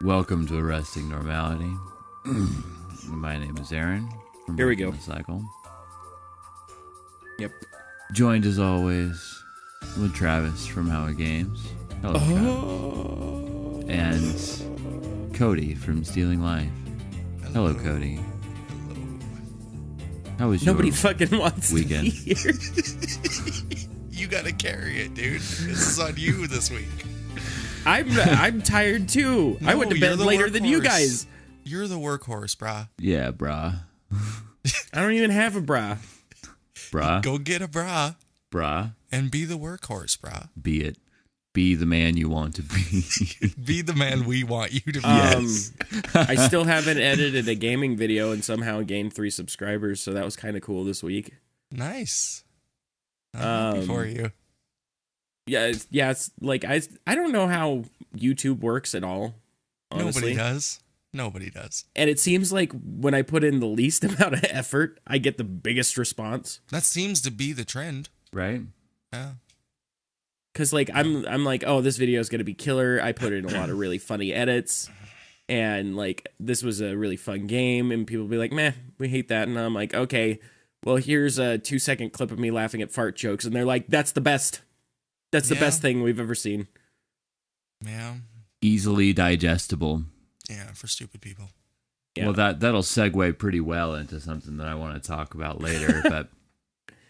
Welcome to Arresting Normality. My name is Aaron from Here we go. The Cycle. Yep. Joined as always with Travis from How It Games. Hello, Travis. And Cody from Stealing Life. Hello, Cody. How was your Nobody fucking wants weekend? to be here. You gotta carry it, dude. This is on you this week. I'm tired too. I went to you're bed the later than you workhorse. guys. You're the workhorse, brah. Yeah, brah. I don't even have a bra. Brah. Go get a bra Brah. and be the workhorse, brah. Be it. Be the man you want to be. Be the man we want you to be. I still haven't edited a gaming video and somehow gained 3 subscribers, so that was kind of cool this week. Nice. I'm happy for you. It's like I don't know how YouTube works at all. Honestly. Nobody does. And it seems like when I put in the least amount of effort, I get the biggest response. That seems to be the trend. Right? Yeah. Cause like I'm like, oh, this video is gonna be killer. I put in a lot of really funny edits, and like this was a really fun game, and people be like, meh, we hate that, and I'm like, okay, well here's a 2-second clip of me laughing at fart jokes, and they're like, that's the best. That's the best thing we've ever seen. Yeah. Easily digestible. Yeah, for stupid people. Yeah. Well, that'll segue pretty well into something that I want to talk about later, but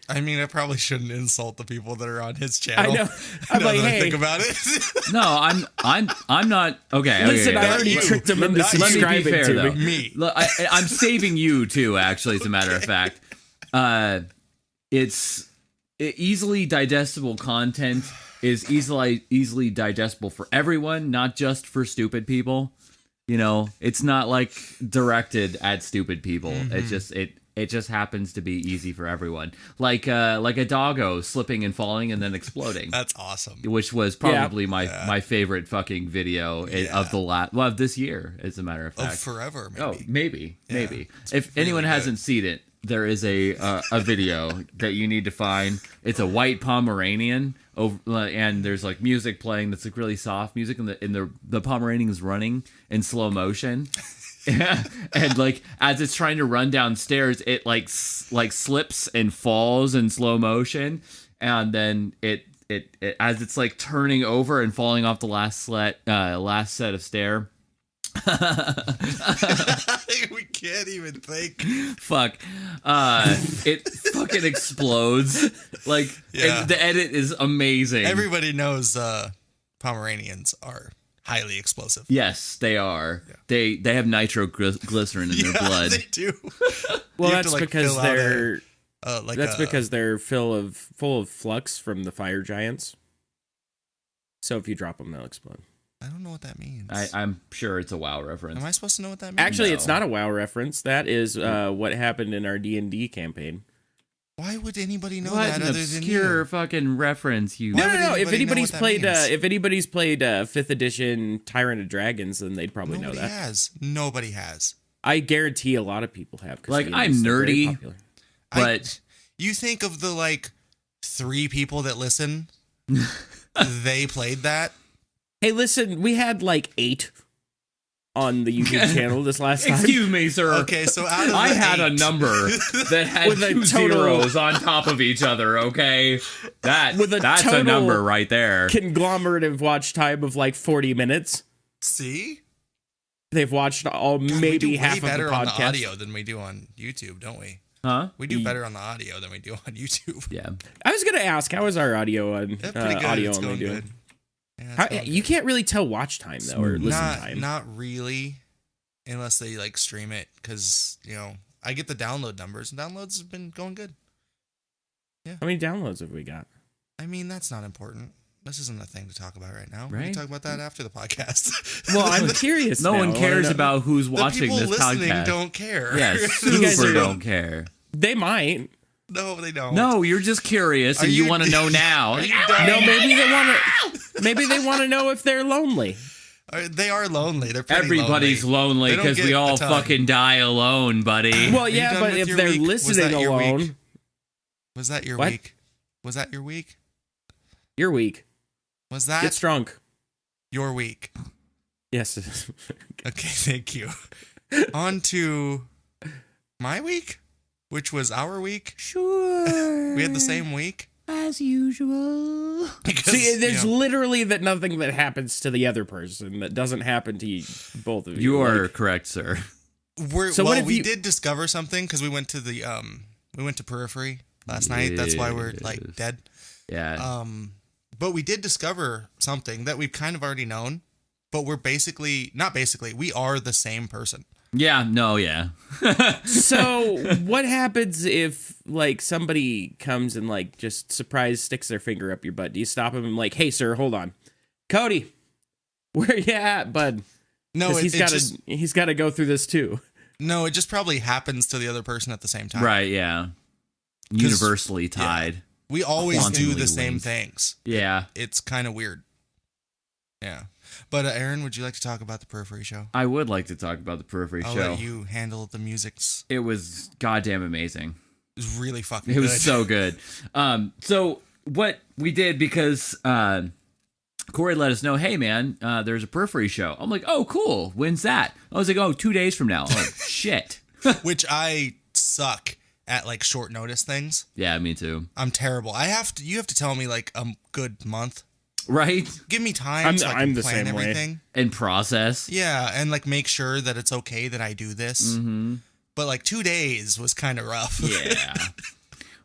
I mean, I probably shouldn't insult the people that are on his channel. I know. I'm now like, that I hey, think about it. no, I'm not okay. listen, okay, I already tricked them into let me be subscribing fair, to though. me. Me. I'm saving you too. Actually, as a matter of fact, it's easily digestible content is easily digestible for everyone, not just for stupid people. You know, it's not like directed at stupid people. Mm-hmm. It just happens to be easy for everyone. Like a doggo slipping and falling and then exploding. That's awesome. Which was probably my favorite fucking video of this year, as a matter of fact. Of forever, maybe. Oh, maybe. It's If really anyone good. hasn't seen it, there is a video that you need to find. It's a white Pomeranian, and there's like music playing that's like really soft music, and the Pomeranian is running in slow motion. And like as it's trying to run downstairs, it like slips and falls in slow motion, and then it as it's like turning over and falling off the last set of stair. We can't even think. Fuck. It fucking explodes. Like the edit is amazing. Everybody knows Pomeranians are highly explosive. Yes, they are. Yeah. They have nitroglycerin in their blood. They do. Well, that's because they're full of flux from the fire giants. So if you drop them, they'll explode. I don't know what that means. I'm sure it's a WoW reference. Am I supposed to know what that means? Actually, No. it's not a WoW reference. That is what happened in our D&D campaign. Why would anybody know what that an other than obscure you? fucking reference, you. No. anybody If know anybody's what that played, means? if anybody's played 5th edition Tyrant of Dragons, then they'd probably know that. Nobody has. I guarantee a lot of people have. 'Cause Like, D&D I'm is very nerdy. popular. But You think of the 3 people that listen, they played that. Hey, listen, we had 8 on the YouTube channel this last time. excuse me, sir. Okay, so out of I the had a 8 number that had With a 2 total- zeros on top of each other. Okay, that's a total number right there. conglomerative watch time of 40 minutes. See? They've watched all God, we maybe do half way of the better on the podcast. audio than we do on YouTube, don't we? Huh? We do better on the audio than we do on YouTube. Yeah. I was gonna ask, how is our audio on That's pretty good. audio It's only going doing? good. Yeah, it's How, going you good. can't really tell watch time though, or listen time. Not really, unless they stream it, because I get the download numbers, and downloads have been going good. How many downloads have we got? I mean, that's not important. This isn't a thing to talk about right now. We Right? can talk about that after the podcast. Well, I'm curious. No now. one I wanna cares know. about who's the watching people this listening podcast. don't care. Yes, You guys super are- don't care. They might. No, they don't. No, you're just curious Are and you you- want to know now. No, maybe they want to. Maybe they want to know if they're lonely. They are lonely. They're pretty Everybody's lonely They don't because we get all a ton. fucking die alone, buddy. Well, you yeah, done but with if your they're week? Was listening that your week? alone, Was that your What? week? Was that your week? you're weak. Was that Get drunk. your week? Yes. Okay, thank you. On to my week, which was our week. Sure. We had the same week. As usual. Because, See, there's you know, literally nothing that happens to the other person that doesn't happen to you, both of you. You are correct, sir. So what if we you- did discover something because we went to the Periphery last night. That's why we're like dead. Yeah. But we did discover something that we've kind of already known, but we're we are the same person. Yeah, no, yeah. So what happens if like somebody comes and like just surprise sticks their finger up your butt? Do you stop him and like, hey sir, hold on, Cody, where you at, bud? No, 'Cause he's got to go through this too. No, it just probably happens to the other person at the same time. Right, yeah. Universally tied. We always do Quantumly the same linked. things. Yeah. It's kind of weird. Yeah. But Aaron, would you like to talk about the Periphery show? I would like to talk about the Periphery I'll show. let you handle the music's. It was goddamn amazing. It was really fucking It good. was so good. So what we did, because Corey let us know, hey man, there's a Periphery show. I'm like, oh cool. When's that? I was like, 2 days from now. I'm like, shit. Which I suck at, like, short notice things. Yeah, me too. I'm terrible. You have to tell me like a good month. Right? Give me time I'm so I I'm can the plan same way. everything. And process. Yeah, and like make sure that it's okay that I do this. Mm-hmm. But like 2 days was kind of rough. Yeah.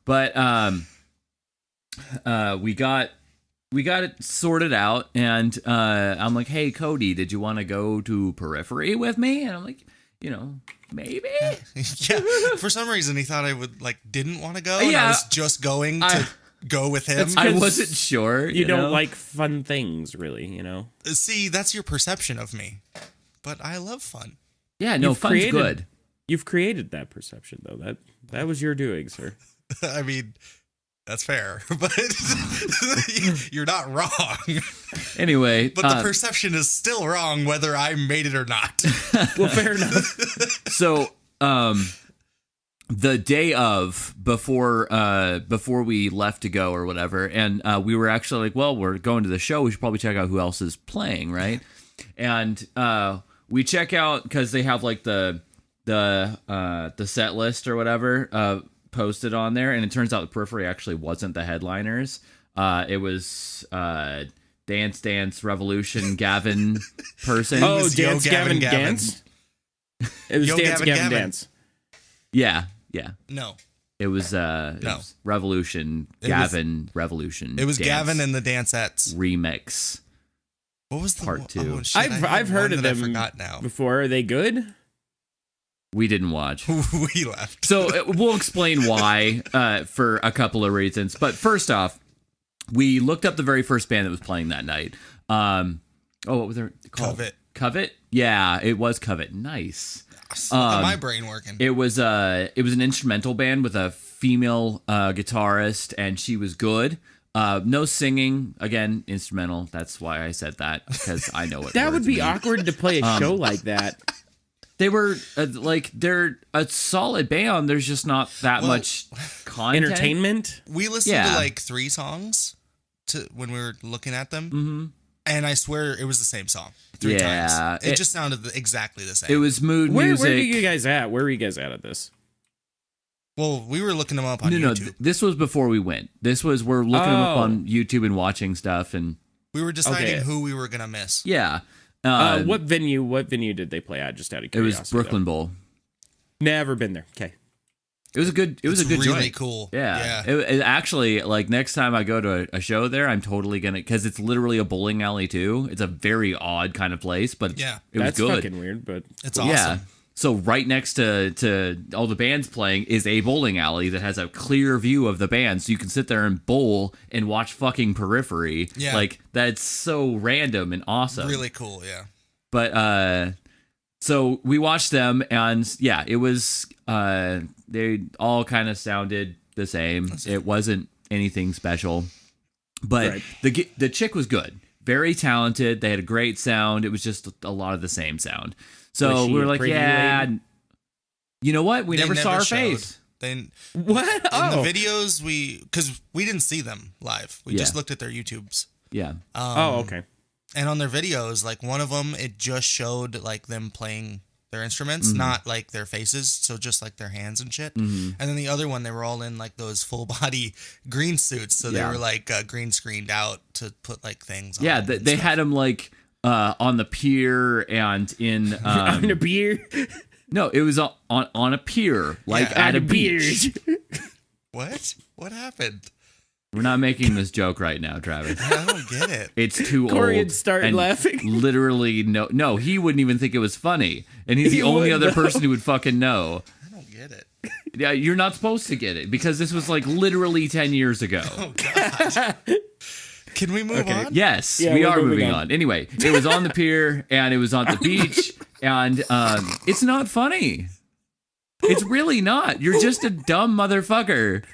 But we got it sorted out, and I'm like, hey Cody, did you want to go to Periphery with me? And I'm like, maybe. Yeah. For some reason he thought I didn't want to go. And Yeah. I was just going to go with him. I wasn't sure. You know? don't like fun things, really, See, that's your perception of me. But I love fun. Yeah, no, You've fun's created- good. You've created that perception, though. That was your doing, sir. I mean, that's fair, but you're not wrong. Anyway, But the perception is still wrong whether I made it or not. Well, fair enough. so the day of, before we left to go or whatever, and we were actually like, well, we're going to the show, we should probably check out who else is playing, right? And we check out, because they have like the set list or whatever posted on there, and it turns out the Periphery actually wasn't the headliners. It was Dance Revolution Gavin person. Oh, was Yo Dance Gavin Gavin Gavin. Dance? It was Yo Dance Gavin Gavin Gavin. Dance. Yeah. No. It was Revolution Gavin Revolution. It was Dance Gavin and the Dancettes. remix. What was the Part two. Oh, shit, I had I've heard one of that them I forgot now. before. Are they good? We didn't watch. We left. So we'll explain why for a couple of reasons. But first off, we looked up the very first band that was playing that night. What was it called? Covet? Yeah, it was Covet. Nice. Look at my brain working. It was an instrumental band with a female guitarist, and she was good. No singing. Again, instrumental. That's why I said that, because I know what That would words be mean. awkward to play a show like that. They were they're a solid band. There's just not that much content. Entertainment? We listened Yeah. to like 3 songs when we were looking at them, Mm-hmm. and I swear it was the same song 3 Yeah, times. It it- just sounded exactly the same. It was mood Where music. are you guys at? Where were you guys at this? Well, we were looking them up on No, YouTube. this was before we went. We're looking them up Oh. on YouTube and watching stuff, and We were deciding Okay. who we were gonna miss. yeah. What venue did they play at? Just out of It curiosity. was Brooklyn Bowl. though. Never been there. Okay. It was a good. It was It's a good really joint. cool. Yeah. It actually, like, next time I go to a show there, I'm totally gonna, because it's literally a bowling alley too. It's a very odd kind of place, but Yeah. it was That's good. fucking weird, but It's awesome. Yeah. So right next to all the bands playing is a bowling alley that has a clear view of the band, so you can sit there and bowl and watch fucking Periphery. Yeah. Like, that's so random and awesome. Really cool. Yeah. But so we watched them, and yeah, it was they all kind of sounded the same. It wasn't anything special, but Right. the chick was good, very talented. They had a great sound. It was just a lot of the same sound. So Was she we were a like, pretty yeah, lady? you know what? We They never saw her showed. face. In what? the Oh. videos, because we didn't see them live. We just Yeah. looked at their YouTubes. Yeah. Oh, okay. And on their videos, like one of them, it just showed like them playing their instruments, not like their faces, so just like their hands and shit. And then the other one, they were all in like those full body green suits, so they were like green screened out to put like things on. Yeah, they had them like on the pier and in On a beer. no, it was on a pier, like at a beach. What happened? We're not making this joke right now, Travis. I don't get it. It's too Corey old. had started and laughing. Literally, no, he wouldn't even think it was funny, and he's the only other person who would fucking know. I don't get it. Yeah, you're not supposed to get it because this was like literally 10 years ago. Oh God. Can we move on? Yes, Yeah, we we're are moving moving on. Anyway, it was on the pier and it was on the beach, and it's not funny. It's really not. You're just a dumb motherfucker.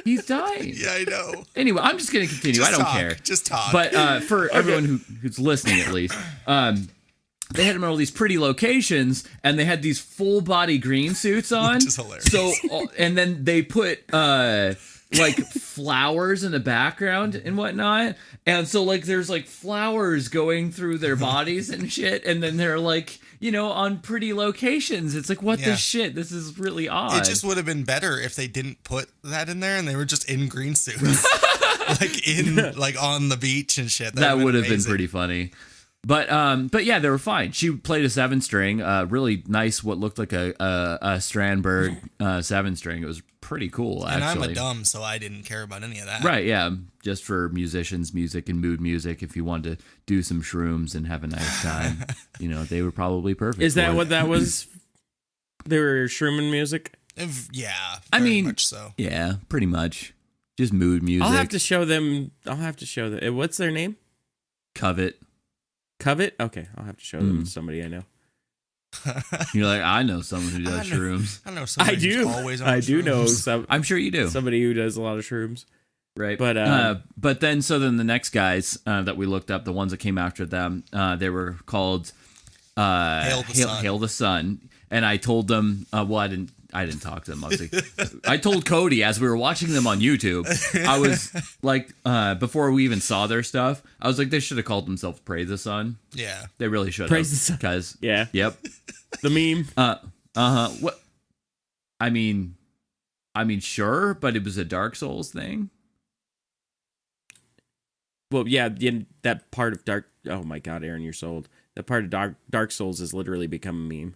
He's dying. Yeah, I know. Anyway, I'm just going to continue. Just I don't talk. care. Just talk. But for everyone who's listening, at least, they had them at all these pretty locations, and they had these full body green suits on. Which is hilarious. So, and then they put like flowers in the background and whatnot, and so like there's like flowers going through their bodies and shit, and then they're like, on pretty locations. It's like, what the shit? This is really odd. It just would have been better if they didn't put that in there and they were just in green suits. like on the beach and shit. That would have been pretty funny. But yeah, they were fine. She played a 7-string, really nice, what looked like a Strandberg 7-string. It was pretty cool, actually. And I'm a dumb, so I didn't care about any of that. Right, yeah. Just for musicians, music, and mood music, if you wanted to do some shrooms and have a nice time, they were probably perfect. Is that for what it. that was? They were shrooming music? Yeah, I mean, much so. Yeah, pretty much. Just mood music. I'll have to show them. What's their name? Covet. Covet? Okay, I'll have to show them to somebody I know. You're like, I know someone who does shrooms. I know somebody who's always on I do know shrooms. I'm sure you do. somebody who does a lot of shrooms. Right. But then the next guys that we looked up, the ones that came after them, they were called Hail the Sun. And I told them, I didn't talk to them. I told Cody as we were watching them on YouTube, I was like, before we even saw their stuff, I was like, they should have called themselves Praise the Sun. Yeah. They really should have. Praise the Sun. Because, yeah. Yep. The meme. What? I mean, sure, but it was a Dark Souls thing. Well, yeah, that part of Dark... Oh my God, Aaron, you're sold. That part of Dark Souls has literally become a meme.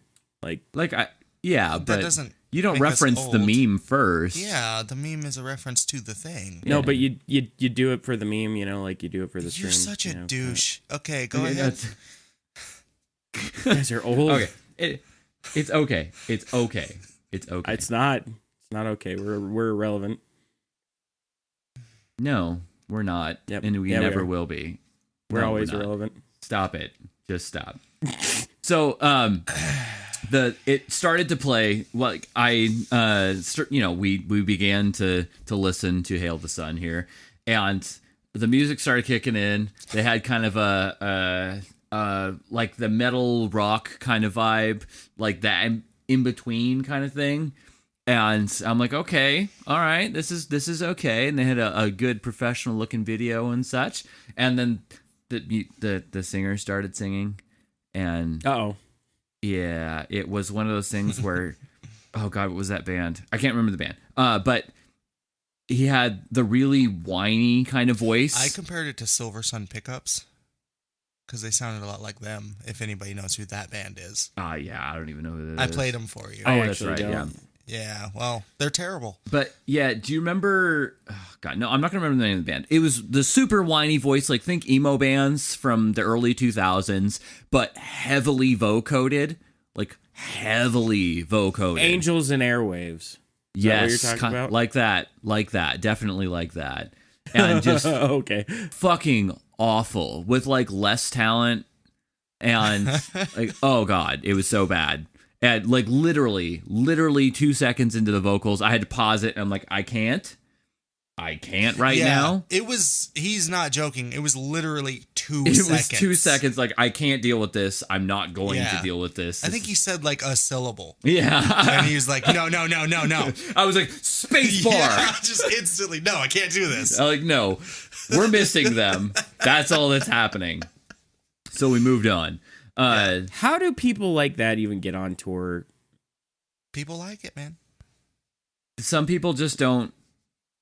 Yeah, but doesn't you don't make us reference the old. meme first. Yeah, the meme is a reference to the thing. No, but you do it for the meme, like you do it for the stream. You're such a douche. Okay, go ahead. You guys are old. Okay, it's okay. It's okay. It's okay. It's not. It's not okay. We're irrelevant. No, we're not. Yep. And we Yeah, we never are. will be. We're No, always not. irrelevant. Stop it. Just stop. So, it started to play. Like we began to listen to Hail the Sun here, and the music started kicking in. They had kind of a like the metal rock kind of vibe, like that in between kind of thing. And I'm like, okay, all right, this is okay. And they had a good professional looking video and such. And then the singer started singing, and yeah, it was one of those things where, oh God, what was that band? I can't remember the band. But he had the really whiny kind of voice. I compared it to Silver Sun Pickups because they sounded a lot like them. If anybody knows who that band is, yeah, I don't even know who that I is. played them for you. Oh, that's actually right. don't. Yeah. Yeah, well, they're terrible. But yeah, do you remember? Oh God, no, I'm not gonna remember the name of the band. It was the super whiny voice, like think emo bands from the early 2000s, but heavily vocoded, like heavily vocoded. Angels and Airwaves. Is that what you're talking about? like that, definitely like that, and just okay, fucking awful with like less talent, and like oh God, it was so bad. And like literally 2 seconds into the vocals, I had to pause it. And I'm like, I can't. I can't right now. He's not joking. It was literally 2 It seconds. was 2 seconds. Like, I can't deal with this. I'm not going to deal with this. I think he said like a syllable. Yeah. And he was like, no. I was like, space bar. Yeah, just instantly, no, I can't do this. I'm like, no, we're missing them. That's all that's happening. So we moved on. How do people like that even get on tour? People like it, man. Some people just don't.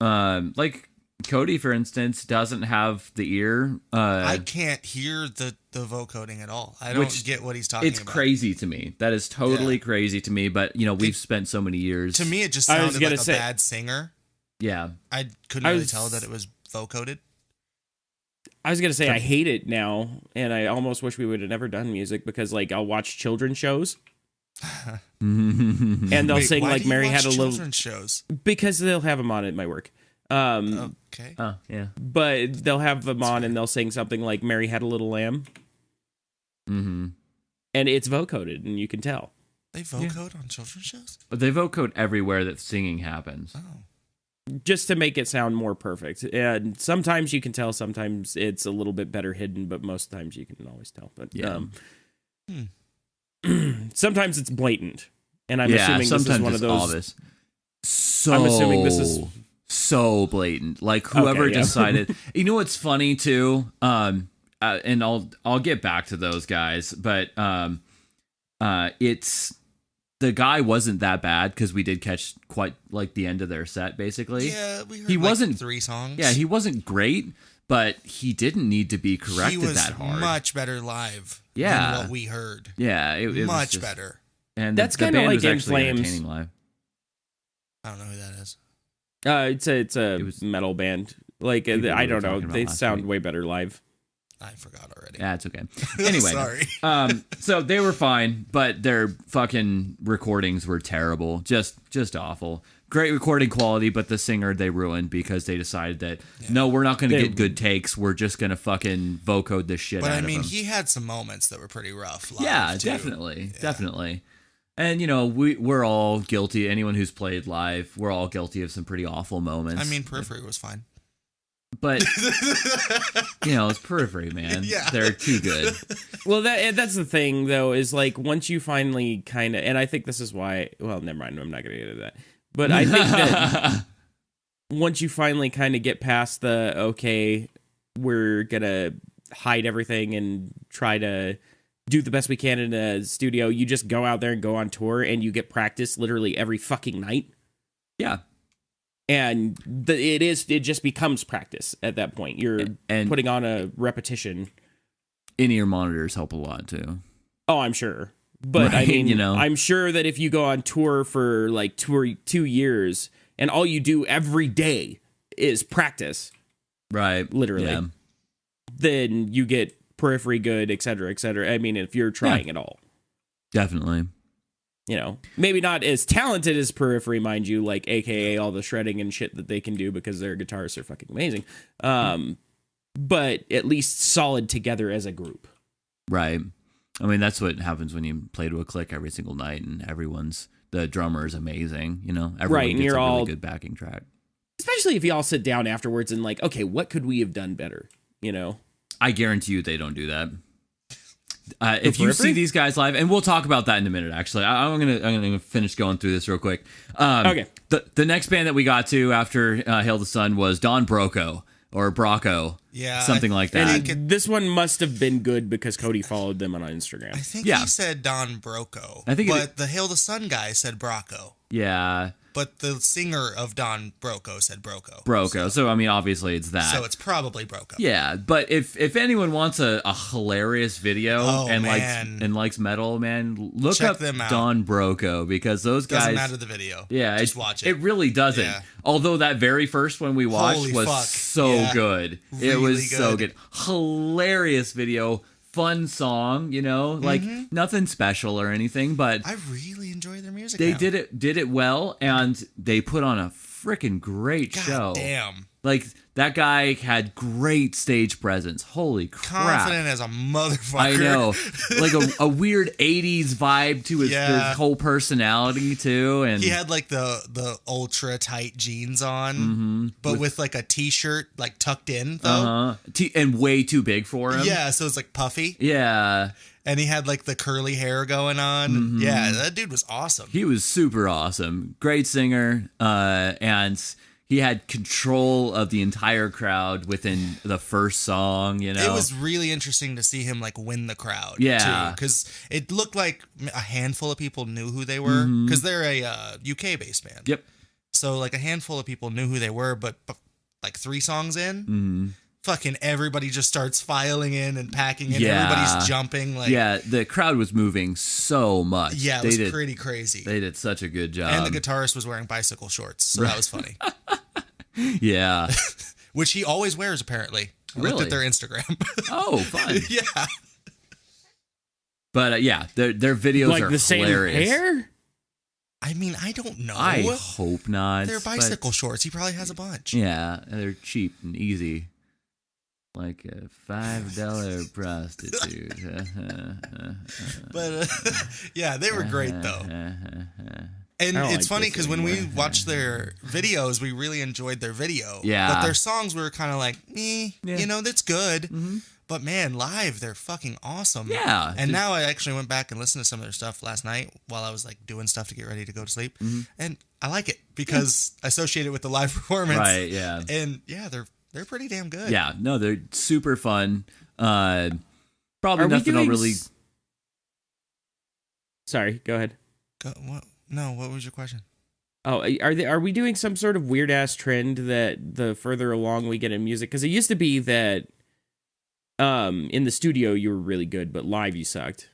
Like Cody, for instance, doesn't have the ear. I can't hear the vocoding at all. I don't get what he's talking about. It's crazy to me. That is totally crazy to me. But we've spent so many years. To me, it just sounded like a bad singer. Yeah, I couldn't really tell that it was vocoded. I was gonna say I hate it now, and I almost wish we would have never done music because like I'll watch children's shows. And they'll sing why like do you Mary watch had a little children's shows. Because they'll have them on at my work. Okay. Oh yeah. But they'll have them on and they'll sing something like Mary Had a Little Lamb. Mm-hmm. And it's vocoded and you can tell. They vocode on children's shows? But they vocode everywhere that singing happens. Oh. Just to make it sound more perfect. And sometimes you can tell, sometimes it's a little bit better hidden, but most times you can always tell. But sometimes it's blatant. And I'm assuming this is one of those. Obvious. So I'm assuming this is so blatant. Like whoever decided. You know what's funny too? And I'll get back to those guys, but it's the guy wasn't that bad because we did catch quite like the end of their set basically. Yeah, we heard he wasn't 3 songs. Yeah, he wasn't great, but he didn't need to be corrected that hard. He was much better live than what we heard. Yeah, it was much just better. And that's kind of of like In actually Flames. entertaining live. I don't know who that is. It's a metal band. Like I don't know. They sound way better live. I forgot already. Yeah, it's okay. Anyway, sorry. So they were fine, but their fucking recordings were terrible. Just awful. Great recording quality, but the singer they ruined because they decided that no, we're not going to get good takes. We're just going to fucking vocode this shit out of him. But I mean, he had some moments that were pretty rough. Live yeah, too. definitely. And we're all guilty. Anyone who's played live, we're all guilty of some pretty awful moments. I mean, Periphery was fine. But it's Periphery, man. Yeah. They're too good. Well, that's the thing, though, is like once you finally kind of, and I think this is why. Well, never mind. I'm not going to get into that. But I think that once you finally kind of get past the okay, we're gonna hide everything and try to do the best we can in a studio, you just go out there and go on tour, and you get practice literally every fucking night. Yeah. And it just becomes practice at that point. You're putting on a repetition. In-ear monitors help a lot too. Oh, I'm sure. But right, I mean, I'm sure that if you go on tour for like 2 years and all you do every day is practice, right, literally, then you get Periphery good, et cetera, et cetera. I mean, if you're trying at all. Definitely. Maybe not as talented as Periphery, mind you, like AKA all the shredding and shit that they can do because their guitarists are fucking amazing. But at least solid together as a group. Right. I mean, that's what happens when you play to a click every single night and the drummer is amazing, everyone right, and gets you're a really all good backing track. Especially if you all sit down afterwards and like, okay, what could we have done better? I guarantee you they don't do that. If you see these guys live, and we'll talk about that in a minute. Actually, I'm gonna finish going through this real quick. Okay. The next band that we got to after Hail the Sun was Don Broco or Brocco, something like that. And this one must have been good because Cody followed them on Instagram. I think he said Don Broco, but the Hail the Sun guy said Brocco. Yeah. But the singer of Don Broco said Broco. Broco. So I mean, obviously it's that. So it's probably Broco. Yeah, but if anyone wants a hilarious video and likes metal, man, look Check up them out. Don Broco because those guys Doesn't matter the video. Yeah, just watch it. It really doesn't. Yeah. Although that very first one we watched was so good. Really it was so good. Hilarious video. Fun song, like nothing special or anything, but I really enjoy their music. They did it well, and they put on a freaking great show. Damn. Like, that guy had great stage presence. Holy crap. Confident as a motherfucker. I know. Like a weird 80s vibe to his whole personality, too. And he had like the ultra tight jeans on, but with like a t-shirt like tucked in, though. And way too big for him. Yeah, so it's like puffy. Yeah. And he had like the curly hair going on. Yeah, that dude was awesome. He was super awesome. Great singer. And he had control of the entire crowd within the first song, you know? It was really interesting to see him like win the crowd. Yeah. Because it looked like a handful of people knew who they were. Because they're a UK based band. Yep. So like a handful of people knew who they were, but like 3 songs in, fucking everybody just starts filing in and packing in. Yeah. Everybody's jumping. Like, yeah, the crowd was moving so much. Yeah, it was pretty crazy. They did such a good job. And the guitarist was wearing bicycle shorts, so that was funny. Yeah. Which he always wears, apparently. I looked at their Instagram. Oh, fun. Yeah. But yeah, their videos like are the same hilarious. hair? I mean, I don't know. I hope not. They're bicycle shorts. He probably has a bunch. Yeah, they're cheap and easy. Like a $5 prostitute. But yeah, they were great though. And it's funny because when we watched their videos, we really enjoyed their video. Yeah. But their songs, we were kind of like, you know, that's good. But man, live, they're fucking awesome. Yeah. And now I actually went back and listened to some of their stuff last night while I was like doing stuff to get ready to go to sleep. And I like it because I associate it with the live performance. Right, yeah. And yeah, they're pretty damn good. Yeah, no, they're super fun. Probably Are we nothing I'll doing really... Sorry, go ahead. What? No, what was your question? Oh, are we doing some sort of weird ass trend that the further along we get in music? Because it used to be that in the studio you were really good, but live you sucked.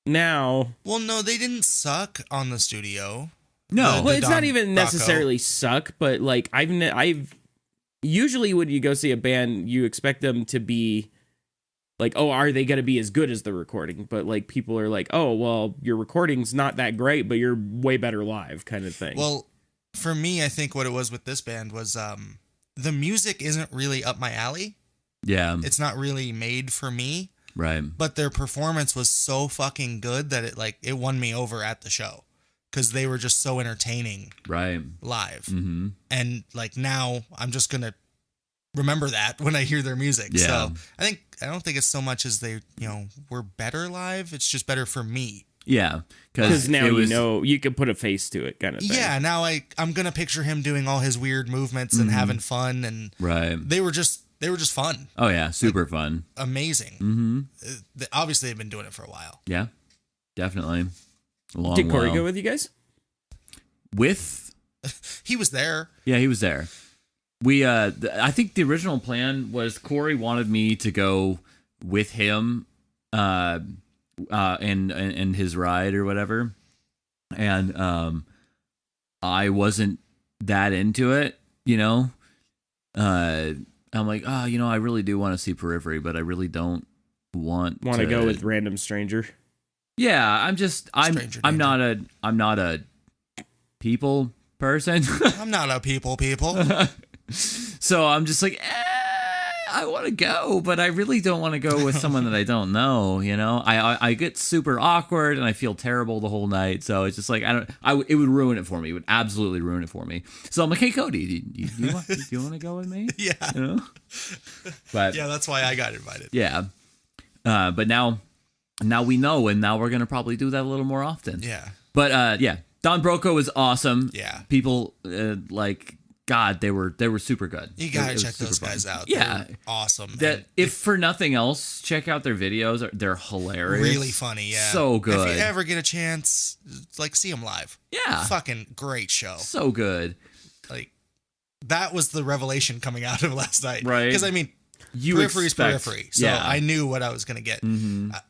Now, well, no, they didn't suck on the studio. No, well, it's not even necessarily suck, but like I've usually when you go see a band, you expect them to be like, oh, are they going to be as good as the recording? But like people are like, oh, well, your recording's not that great, but you're way better live, kind of thing. Well, for me, I think what it was with this band was the music isn't really up my alley. Yeah. It's not really made for me. Right. But their performance was so fucking good that it won me over at the show because they were just so entertaining. Right. Live. And like now I'm just going to remember that when I hear their music. Yeah. So I don't think it's so much as they, were better live. It's just better for me. Yeah. Because now you can put a face to it kind of thing. Yeah. Now I'm going to picture him doing all his weird movements and having fun. And they were just fun. Oh yeah. Super fun. Amazing. Obviously they've been doing it for a while. Yeah, definitely. Did Corey go with you guys? He was there. Yeah, he was there. We I think the original plan was Corey wanted me to go with him and his ride or whatever. And I wasn't that into it, I'm like, I really do want to see Periphery, but I really don't want to go with random stranger. Yeah, I'm not a people person. I'm not a people. So I'm just like, I want to go, but I really don't want to go with someone that I don't know. I get super awkward and I feel terrible the whole night. So it's just like it would ruin it for me. It would absolutely ruin it for me. So I'm like, hey Cody, do you want to go with me? Yeah. But yeah, that's why I got invited. Yeah. But now we know, and now we're gonna probably do that a little more often. Yeah. But yeah, Don Broco was awesome. Yeah. People God, they were super good. You gotta check those guys out. Yeah, they're awesome. If for nothing else, check out their videos. They're hilarious. Really funny. Yeah. So good. If you ever get a chance, see them live. Yeah. Fucking great show. So good. That was the revelation coming out of last night. Right. Because Periphery. So yeah. I knew what I was gonna get.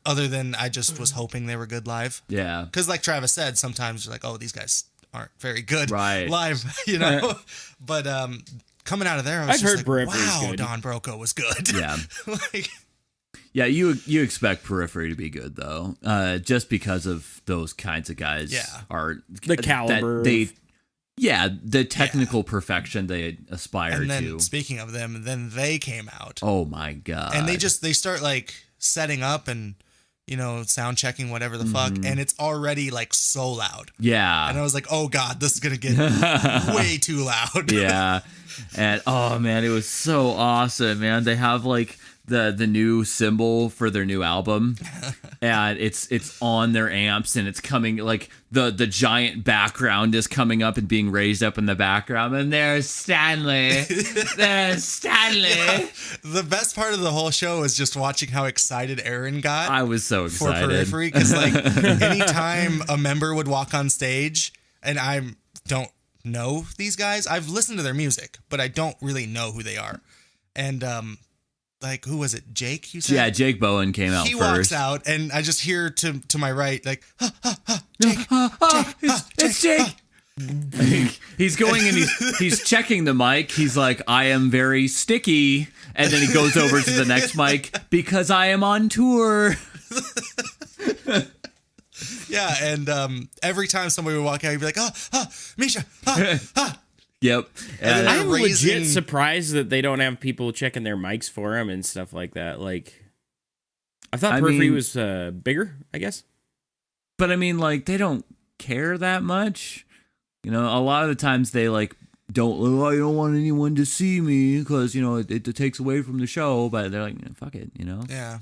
Other than I just was hoping they were good live. Yeah. Because like Travis said, sometimes you're like, oh, these guys aren't very good live, But coming out of there, I was just like, wow, Don Broco was good. Yeah. Yeah, you expect Periphery to be good though, just because of those kinds of guys. Yeah. Are the caliber. Yeah, the technical perfection they aspire And then to. speaking of them, then they came out. Oh my god. And they start like setting up and sound checking whatever the fuck, and it's already like so loud. Yeah. And I was like, oh god, this is gonna get way too loud. Yeah. And oh man, it was so awesome, man. They have like the new symbol for their new album, and it's on their amps, and it's coming like the giant background is coming up and being raised up in the background, and there's Stanley. There's Stanley. Yeah. The best part of the whole show is just watching how excited Aaron got. I was so excited for Periphery, because like anytime a member would walk on stage, and I don't know these guys, I've listened to their music, but I don't really know who they are, and like, who was it? Jake, you said? Yeah, Jake Bowen came out he first. Walks out, and I just hear to my right, like, Jake, it's Jake. He's going and he's checking the mic. He's like, I am very sticky. And then he goes over to the next mic, because I am on tour. Yeah, and every time somebody would walk out, he'd be like, Misha, Yep. And I'm legit surprised that they don't have people checking their mics for them and stuff like that. Like, I thought Periphery was bigger, I guess. But I mean, like, they don't care that much. A lot of the times they like I don't want anyone to see me because it takes away from the show. But they're like, fuck it, Yeah.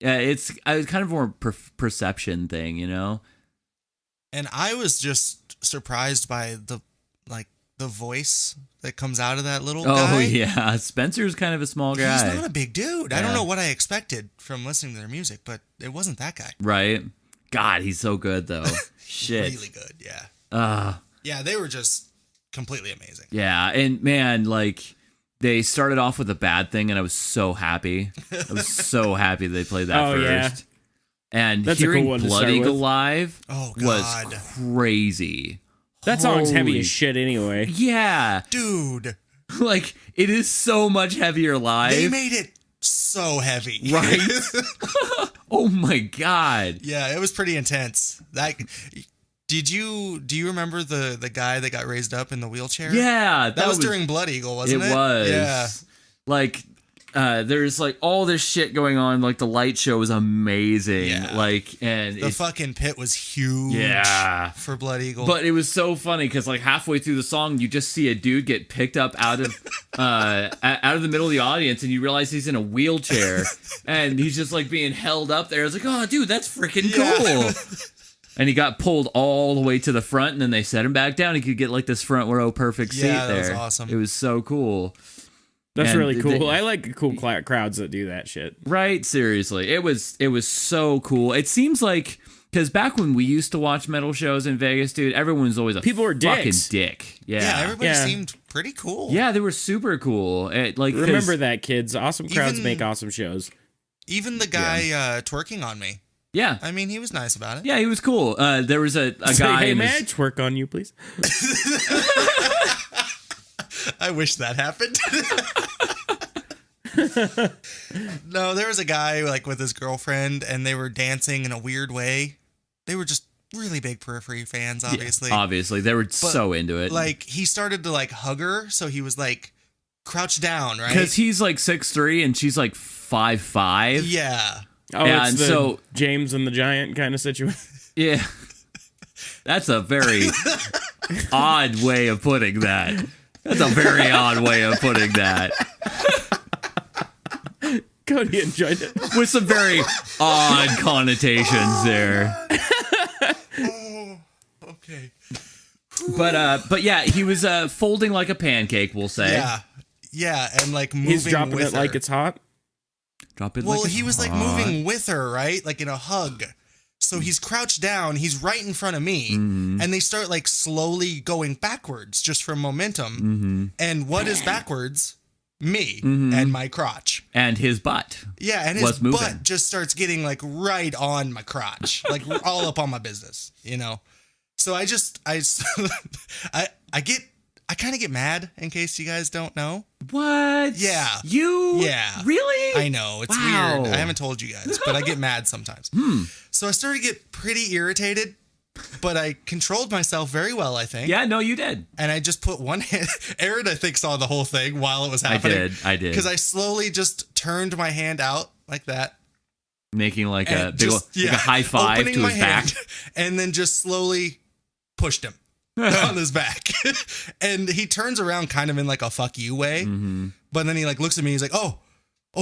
Yeah, it's kind of more perception thing, And I was just surprised by the voice that comes out of that little guy. Oh, yeah. Spencer's kind of a small guy. He's not a big dude. Yeah. I don't know what I expected from listening to their music, but it wasn't that guy. Right? God, he's so good, though. Shit. Really good, yeah. Yeah, they were just completely amazing. Yeah, and man, like, they started off with a bad thing, and I was so happy. I was so happy they played that first. Yeah. And that's hearing a cool one Blood Eagle live was crazy. That song's heavy as shit anyway. Yeah. Dude. Like, it is so much heavier live. They made it so heavy. Right? Oh my god. Yeah, it was pretty intense. Do you remember the guy that got raised up in the wheelchair? Yeah. That was during Blood Eagle, wasn't it? It was. Yeah. Like, there's like all this shit going on. Like, the light show was amazing. Yeah. Like, and the fucking pit was huge. Yeah. For Blood Eagle. But it was so funny because like halfway through the song, you just see a dude get picked up out of the middle of the audience, and you realize he's in a wheelchair, and he's just like being held up there. It's like, oh, dude, that's freaking cool. And he got pulled all the way to the front, and then they set him back down. He could get like this front row perfect seat there. That was awesome. It was so cool. That's really cool. I like cool crowds that do that shit. Right? Seriously. It was so cool. It seems like, because back when we used to watch metal shows in Vegas, dude, everyone was always people were fucking dicks. dick. Yeah. Yeah, everybody seemed pretty cool. Yeah, they were super cool. Remember that, kids. Awesome crowds make awesome shows. Even the guy twerking on me. Yeah. I mean, he was nice about it. Yeah, he was cool. There was a Say, guy. Hey, may I twerk on you, please? I wish that happened. No, there was a guy like with his girlfriend, and they were dancing in a weird way. They were just really big Periphery fans, obviously. Yeah, obviously, they were so into it. Like, he started to like hug her, so he was like crouched down, right? Because he's like 6'3" and she's like 5'5". Yeah. Oh, and it's the so James and the Giant kind of situation. Yeah. That's a very odd way of putting that. That's a very odd way of putting that. Cody enjoyed it. With some very odd connotations there. Oh, okay. But yeah, he was folding like a pancake, we'll say. Yeah. Yeah, and like moving He's dropping with it her. like it's hot. Well, he was like moving with her, right? Like in a hug. So he's crouched down, he's right in front of me, and they start like slowly going backwards just from momentum. And what is backwards? Me and my crotch. And his butt. Yeah, and his moving. butt just starts getting like right on my crotch, like all up on my business, you know? So I kind of get mad, in case you guys don't know. What? Yeah. Yeah. Really? I know. It's weird. I haven't told you guys, but I get mad sometimes. So I started to get pretty irritated but I controlled myself very well, I think. Yeah, no, you did. And I just put one hand. Aaron, I think, saw the whole thing while it was happening. I did. Because I slowly just turned my hand out like that. Making like a and big, just, like a high five opening to my his back. hand, and then just slowly pushed him on his back. And he turns around kind of in like a fuck you way. Mm-hmm. But then he like looks at me. He's like, oh,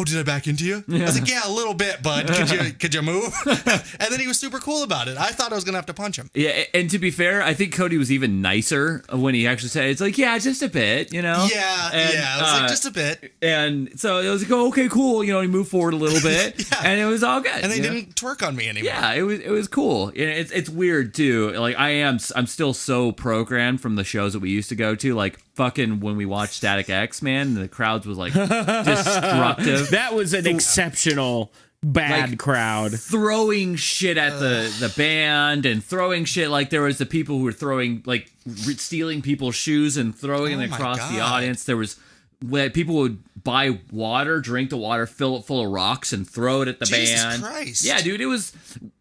did I back into you? I was like, yeah, a little bit, bud. Could you move? And then he was super cool about it. I thought I was going to have to punch him. Yeah, and to be fair, I think Cody was even nicer when he actually said it's like, yeah, just a bit, you know? Yeah, and, it was like just a bit. And so it was like, oh, okay, cool. You know, he moved forward a little bit, Yeah. and it was all good. And they didn't twerk on me anymore. Yeah, it was cool. And it's weird too. Like I'm still so programmed from the shows that we used to go to. Like fucking when we watched Static X, man, the crowds was like destructive. That was an exceptional bad Like, crowd. Throwing shit at the band and throwing shit. Like there was the people who were throwing like stealing people's shoes and throwing them my across the God. audience. There was where people would buy water, drink the water, fill it full of rocks, and throw it at the Jesus band. Christ. Yeah, dude, it was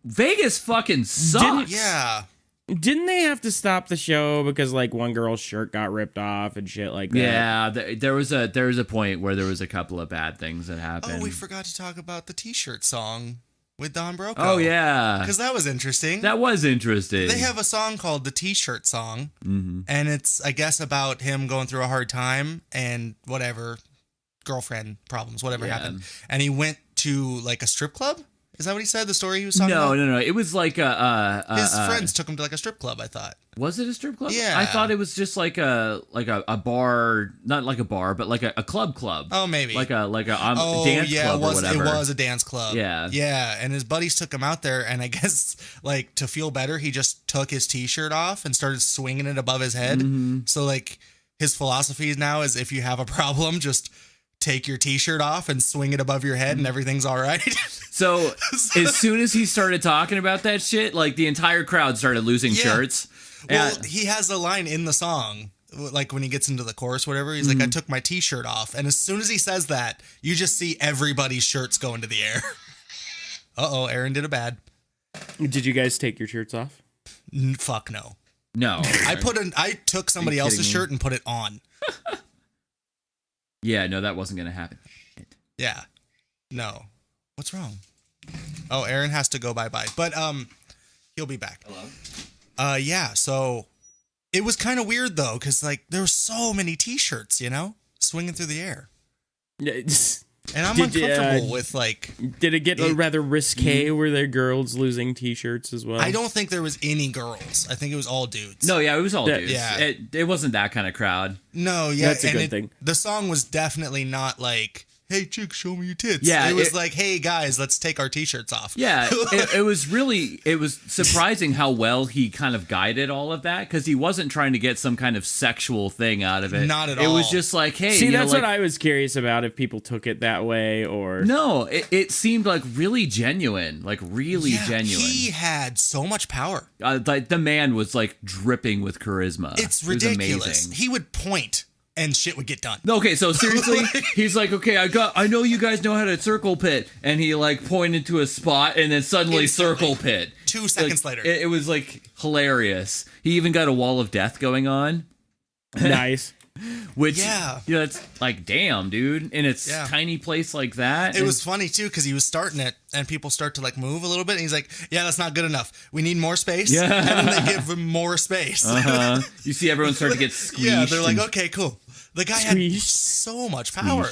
Vegas fucking sucks. Yeah. Didn't they have to stop the show because like one girl's shirt got ripped off and shit like that? Yeah, there was a point where there was a couple of bad things that happened. Oh, we forgot to talk about the T-shirt song with Don Broco. Oh yeah, Because that was interesting. that was interesting. They have a song called the T-shirt song, Mm-hmm. and it's, I guess, about him going through a hard time and whatever, girlfriend problems, whatever Yeah. happened. And he went to like a strip club? Is that what he said? The story he was talking No, about? no. It was like His friends took him to like a strip club, I thought. Was it a strip club? Yeah. I thought it was just like a bar, not like a bar, but like a club. Oh, maybe. Like a Oh, dance yeah, club it was, or whatever. It was a dance club. Yeah. Yeah, and his buddies took him out there, and I guess, like, to feel better, he just took his T-shirt off and started swinging it above his head. Mm-hmm. So, like, his philosophy now is if you have a problem, just take your T-shirt off and swing it above your head and everything's all right. So as soon as he started talking about that shit, like the entire crowd started losing Yeah. shirts. Well, And- he has a line in the song, like when he gets into the chorus, whatever. He's like, I took my T-shirt off. And as soon as he says that, you just see everybody's shirts go into the air. Uh-oh, Aaron did a bad. Did you guys take your shirts off? Fuck no. no, I took somebody kidding else's me? shirt and put it on. yeah, no, that wasn't gonna happen. Yeah. No. What's wrong? Oh, Aaron has to go bye-bye. But he'll be back. Hello. Yeah, so it was kind of weird though, because like there were so many T-shirts, you know, swinging through the air. And I'm uncomfortable with like. Did it get rather risque? Were there girls losing T-shirts as well? I don't think there was any girls. I think it was all dudes. No, yeah, it was all Yeah. dudes. Yeah. It wasn't that kind of crowd. No, yeah, That's a and good thing. The song was definitely not like, "Hey, chick, show me your tits." Yeah, it was it- like, "Hey, guys, let's take our T-shirts off." Yeah, it was surprising how well he kind of guided all of that because he wasn't trying to get some kind of sexual thing out of it. Not at It was all. just like, hey, See, you know, that's like, what I was curious about. If people took it that way, or No, it seemed like really genuine, like really Yeah, genuine. He had so much power. Like the man was like dripping with charisma. It's It was ridiculous. amazing. He would point and shit would get done. Okay, so seriously, he's like, okay, I know you guys know how to circle pit, and he like pointed to a spot, and then suddenly Instantly. circle pit. 2 seconds Like, later. it was like hilarious. He even got a wall of death going on, nice. which Yeah. you know, it's like, damn, dude, in its Yeah. tiny place like that. It was funny too because he was starting it and people start to like move a little bit and he's like, "Yeah, that's not good enough. We need more space." Yeah. And then they give him more space. You see everyone start to get squeezed. Yeah, they're like, and- "Okay, cool." The guy Squeezed. had so much power.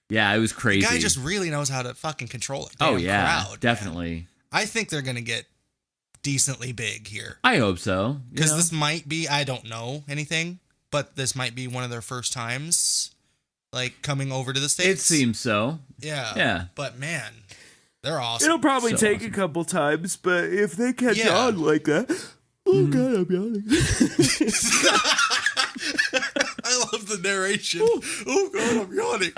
yeah, it was The crazy. guy just really knows how to fucking control it. oh Damn yeah, crowd, man. definitely. I think they're gonna get decently big here I hope so. you because know? this might be. I don't know anything, but this might be one of their first times, like coming over to the it States. seems so. Yeah. Yeah. But man, they're awesome. It'll probably So take awesome. a couple times, but if they catch Yeah. on like that, oh god, I'm yawning. I love the narration. Oh god, I'm yawning.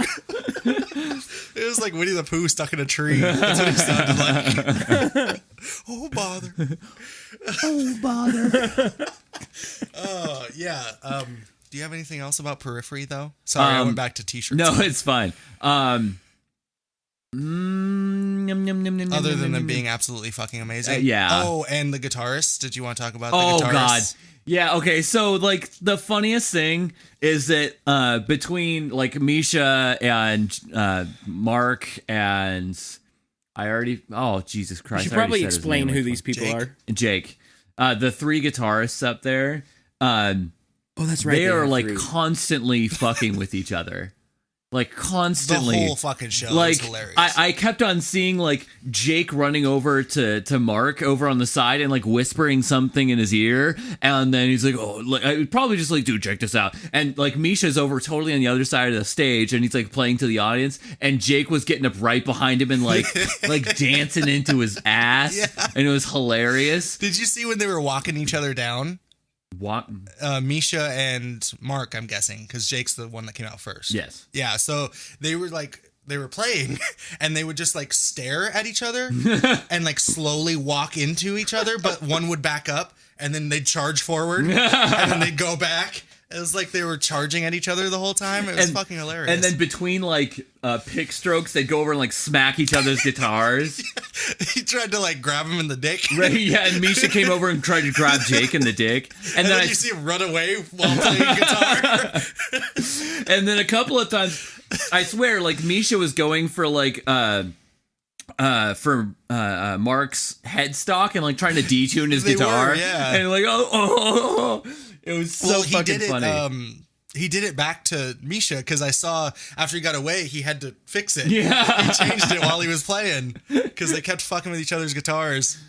It was like Winnie the Pooh stuck in a tree. That's what he sounded like. Oh bother. Oh bother. Yeah. Do you have anything else about Periphery though? Sorry, I went back to T-shirts. No, it's fine. Other than them being absolutely fucking amazing. Yeah. Oh, and the guitarist. Did you want to talk about the Oh guitarist? God. Yeah, okay, so like the funniest thing is that between like Misha and Mark and Jesus You Christ. should I already probably said his explain name, who like, these people Jake. are. Jake. The three guitarists up there, Oh, that's right. they are have like three. constantly fucking with each other. Like The constantly. whole fucking show Like is hilarious. I kept on seeing like Jake running over to Mark over on the side and like whispering something in his ear, and then he's like, "Oh, like, I would probably just like, dude, check this out." And like Misha's over totally on the other side of the stage, and he's like playing to the audience, and Jake was getting up right behind him and like like dancing into his ass, Yeah. and it was hilarious. Did you see when they were walking each other down? What? Misha and Mark, I'm guessing, because Jake's the one that came out first. Yes. Yeah, so they were playing and they would just like stare at each other and like slowly walk into each other, but one would back up and then they'd charge forward and then they'd go back. It was like they were charging at each other the whole time. It was fucking hilarious. And then between like pick strokes, they'd go over and like smack each other's guitars. he tried to like grab him in the dick. Right, yeah, and Misha came over and tried to grab Jake in the dick. And then you see him run away while playing guitar. And then a couple of times, I swear, like Misha was going for like Mark's headstock and like trying to detune his They guitar. were, yeah. And like oh. It was so fucking funny. He did it back to Misha because I saw after he got away, he had to fix it. Yeah. He changed it while he was playing because they kept fucking with each other's guitars.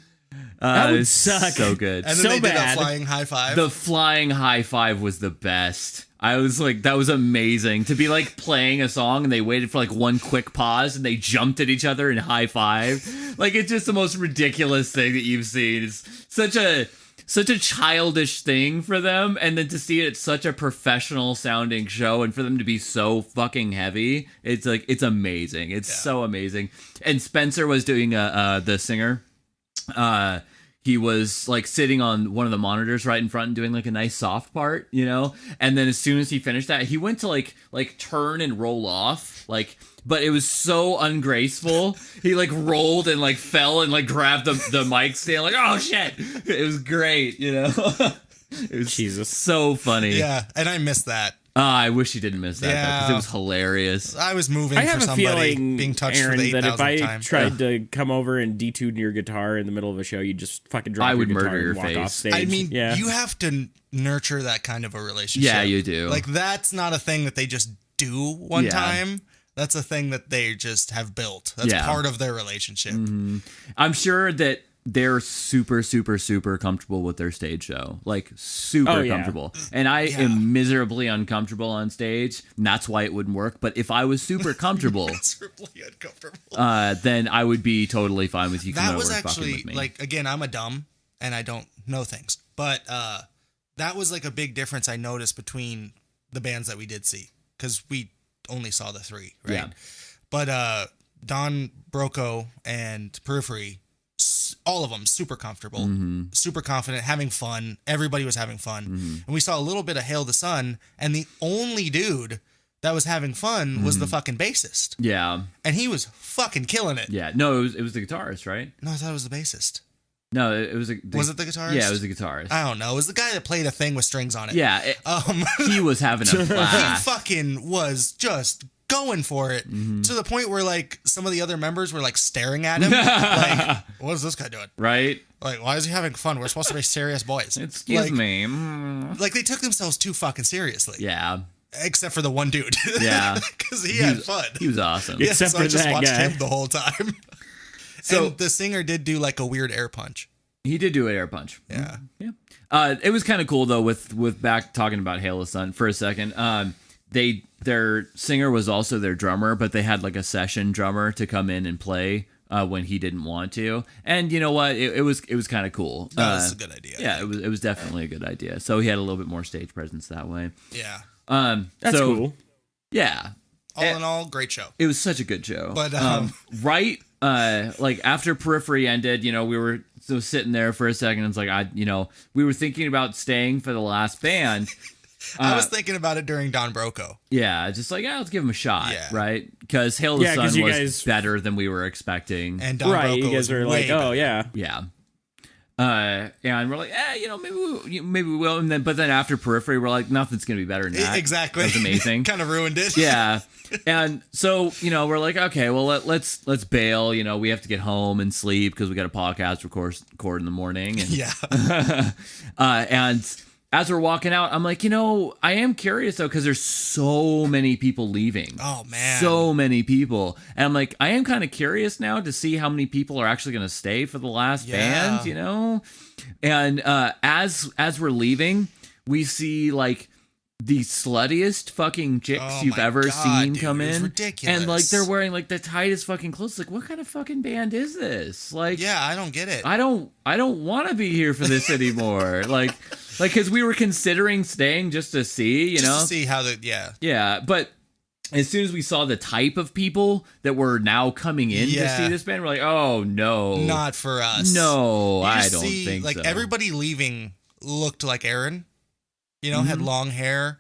That would it was suck. so good. And then So they did a bad. flying high five. The flying high five was the best. I was like, that was amazing to be like playing a song and they waited for like one quick pause and they jumped at each other and high five. Like it's just the most ridiculous thing that you've seen. It's such a childish thing for them, and then to see it at such a professional sounding show and for them to be so fucking heavy, it's like it's amazing. It's so amazing. And Spencer was doing the singer. He was like sitting on one of the monitors right in front and doing like a nice soft part, you know? And then as soon as he finished that, he went to like turn and roll off, like, but it was so ungraceful. He like rolled and like fell and like grabbed the mic stand, like, oh shit. It was great, you know? It was Jesus. so funny. yeah, and I missed that. I wish you didn't miss that because it was hilarious. I was moving I for have a somebody feeling, being touched Aaron, for the that if 8,000th I time. tried to come over and detune your guitar in the middle of a show, you'd just fucking drop I your would guitar murder and your walk face. off stage. I mean, yeah. you have to nurture that kind of a relationship. Yeah, you do. Like that's not a thing that they just do one Yeah. time. That's a thing that they just have built. That's Yeah. part of their relationship. I'm sure that they're super, super, super comfortable with their stage show. Like, super Oh, yeah. comfortable. And I am miserably uncomfortable on stage, and that's why it wouldn't work. But if I was super comfortable, It's really uncomfortable. then I would be totally fine with you coming That over was and fucking actually with me. like again, I'm a dumb and I don't know things, but that was like a big difference I noticed between the bands that we did see because we only saw the three, right? Yeah. But Don Broco and Periphery, all of them super comfortable, super confident, having fun. Everybody was having fun, and we saw a little bit of Hail the Sun, and the only dude that was having fun was the fucking bassist, Yeah. and he was fucking killing it. Yeah. No, it was the guitarist, right? No, I thought it was the bassist. No, it was Was it the guitarist? Yeah, it was the guitarist. I don't know. It was the guy that played a thing with strings on it. Yeah. He was having a he blast. fucking was just going for it to the point where like some of the other members were like staring at him like, what is this guy doing? Right? Like, why is he having fun? We're supposed to be serious boys. Excuse Like- me. Like they took themselves too fucking seriously. Yeah. Except for the one dude. Yeah. Because he had fun. He was awesome. Yeah, Except so for I just that watched guy. him the whole time. So- and the singer did do like a weird air punch. He did do an air punch. Yeah. Yeah. It was kind of cool though with back talking about Hail the Sun for a second. Their singer was also their drummer, but they had like a session drummer to come in and play when he didn't want to. And you know what? It was kind of cool. That was a good idea. Yeah, it was definitely a good idea. So he had a little bit more stage presence that way. Yeah. That's so, cool. Yeah. All in all, great show. It was such a good show. But, right, like after Periphery ended, you know, we were so sitting there for a second. It's like we were thinking about staying for the last band, I was thinking about it during Don Broco. Yeah, just like, let's give him a shot, Yeah. right? Because Hail the Yeah, 'cause Sun you was guys- better than we were expecting. And Don Right, Broco you guys was are way like, oh better. yeah. Yeah. And we're like, maybe we will. But then after Periphery, we're like, nothing's gonna be better than that. Exactly. That's amazing. Kind of ruined it. Yeah. And so, we're like, okay, well, let's bail. We have to get home and sleep because we got a podcast record in the morning. And, Yeah. and as we're walking out, I'm like, I am curious though, because there's so many people leaving. Oh, man. So many people. And I'm like, I am kind of curious now to see how many people are actually going to stay for the last band, And as we're leaving, we see like the sluttiest fucking chicks you've ever seen come it was in. ridiculous. And like they're wearing like the tightest fucking clothes. Like, what kind of fucking band is this? Like, Yeah, I don't get it. I don't want to be here for this anymore. like because we were considering staying just to see, Just to see how Yeah, but as soon as we saw the type of people that were now coming in to see this band, we're like, oh no, not for us. No, You I just don't see, think like so. everybody leaving looked like Aaron. Had long hair,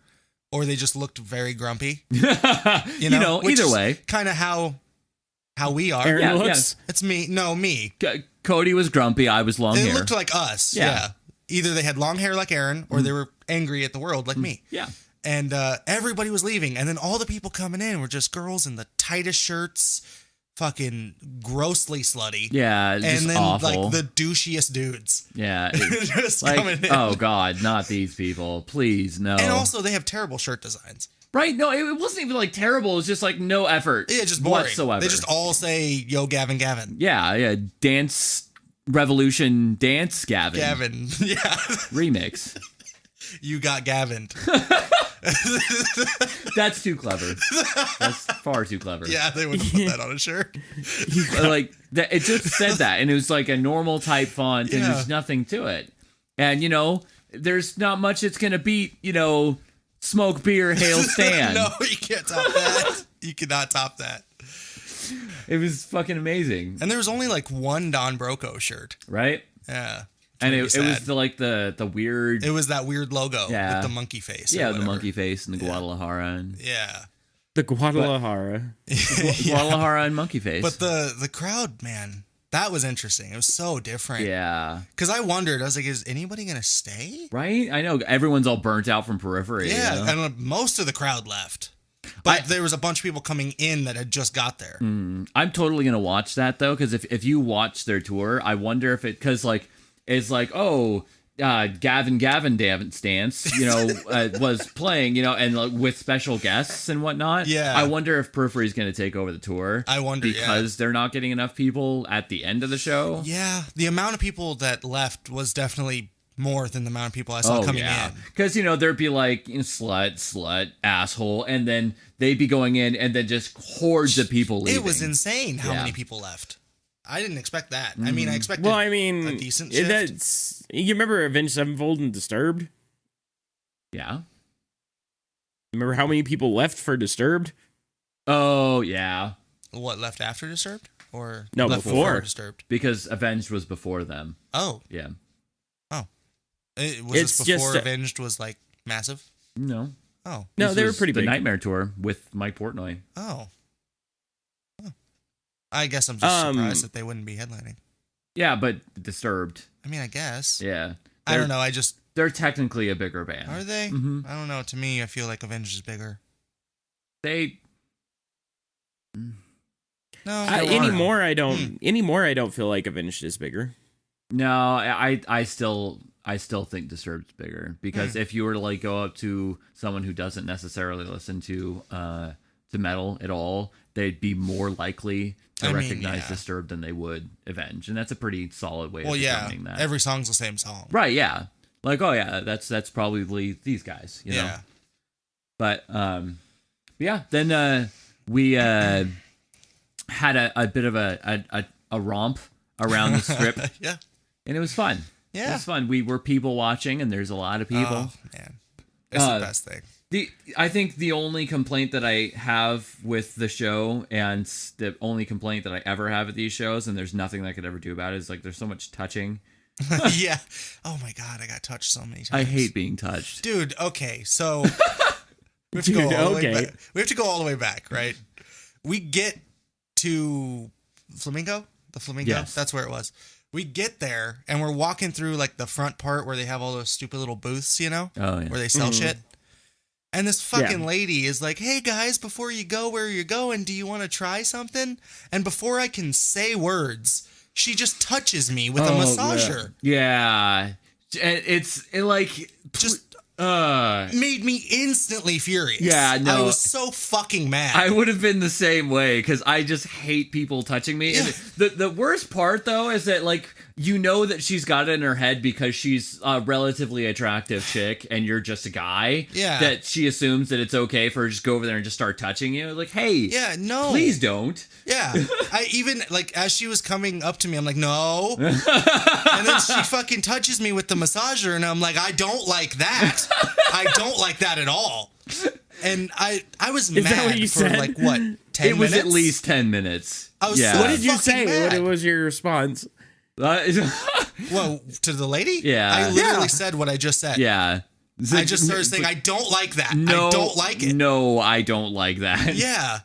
or they just looked very grumpy. Either way, kind of how we are. Aaron Yeah, looks. It's me. No, me. Cody was grumpy. I was long It hair. looked like us. Yeah. Yeah. Either they had long hair like Aaron, or they were angry at the world like me. Yeah. And everybody was leaving, and then all the people coming in were just girls in the tightest shirts, fucking grossly slutty. Yeah, just and then awful. like the douchiest dudes. Yeah, just coming like in. oh god, not these people, please no. And also they have terrible shirt designs. Right? No, it wasn't even like terrible. It was just like no effort. Yeah, just boring. whatsoever. They just all say "Yo, Gavin, Gavin." yeah, Dance Revolution, Dance Gavin, Gavin, yeah. remix. You got Gavin. That's too clever. That's far too clever. Yeah, they wouldn't put that on a shirt. Like it just said that, and it was like a normal type font, and there's nothing to it. And there's not much that's gonna beat Smoke Beer Hail Stan. No, you can't top that. You cannot top that. It was fucking amazing. And there was only like one Don Broco shirt. Right? Yeah. And it was was the weird. It was that weird logo Yeah. with the monkey face. or Yeah, the whatever. monkey face and the Guadalajara and Yeah. The Guadalajara. Guadalajara and monkey face. But the crowd, man, that was interesting. It was so different. yeah, Because I wondered, I was like, is anybody going to stay? right. I know everyone's all burnt out from Periphery. Yeah. you know? And most of the crowd left. But there was a bunch of people coming in that had just got there. I'm totally gonna watch that though, because if you watch their tour, I wonder if it because like it's like Gavin Dance, was playing, and like, with special guests and whatnot. Yeah. I wonder if Periphery is going to take over the tour. I wonder, because they're not getting enough people at the end of the show. Yeah. The amount of people that left was definitely more than the amount of people I saw coming in. Because there'd be like slut, asshole, and then they'd be going in, and then just hordes of people leaving. It was insane how Yeah. many people left. I didn't expect that. I mean, I expected Well, I mean, a decent shift. that's you remember Avenged Sevenfold and Disturbed? Yeah. Remember how many people left for Disturbed? Oh yeah. What, left after Disturbed? Or No, left before. Disturbed? Because Avenged was before them. Oh. Yeah. Was It's this just before a- Avenged was like massive? No. Oh. No, This they were was pretty the big. Nightmare Tour with Mike Portnoy. Oh. I guess I'm just surprised that they wouldn't be headlining. Yeah, but Disturbed. I mean, I guess. Yeah. I don't They're- know. They're technically a bigger band. Are they? Mhm. I don't know. To me, I feel like Avenged is bigger. They. No. Anymore, I don't feel like Avenged is bigger. No, I still think Disturbed's bigger because if you were to like go up to someone who doesn't necessarily listen to metal at all, they'd be more likely to recognize yeah. Disturbed than they would Avenged, and that's a pretty solid way Well, of yeah. determining that. Every song's the same song. Right? Yeah. Like, oh yeah, that's probably these guys. You know? Yeah. But yeah. Then we had a bit of a romp around the strip. Yeah. And it was fun. Yeah. It was fun. We were people watching, and there's a lot of people. Oh, man. It's the best thing. I think the only complaint that I have with the show, and the only complaint that I ever have at these shows, and there's nothing that I could ever do about it, is like there's so much touching Yeah. Oh my god, I got touched so many times. I hate being touched. Dude, okay, so we have to go all the way back. We have to go all the way back, right? We get to Flamingo? The Flamingo? Yes. That's where it was. We get there and we're walking through like the front part where they have all those stupid little booths, you know? Oh, yeah. Where they sell shit. And this fucking lady is like, "Hey guys, before you go where you're going, do you want to try something?" And before I can say words, she just touches me with a massager. Yeah. Just made me instantly furious. Yeah, no. I was so fucking mad. I would have been the same way because I just hate people touching me. Yeah. And the worst part though is that like you know that she's got it in her head because she's a relatively attractive chick and you're just a guy. Yeah. That she assumes that it's okay for her to just go over there and just start touching you. Like, hey, yeah, no. please don't. Yeah. I even, like, as she was coming up to me, I'm like, no. And then she fucking touches me with the massager, and I'm like, I don't like that. I don't like that at all. And I was mad that what you for, said? like, what, 10 minutes? It was at least 10 minutes. I was so What did you fucking say? mad. What was your response? Well, to the lady? Yeah. I literally said what I just said. Yeah. I just started saying, I don't like that. No, I don't like it. No, I don't like that. Yeah.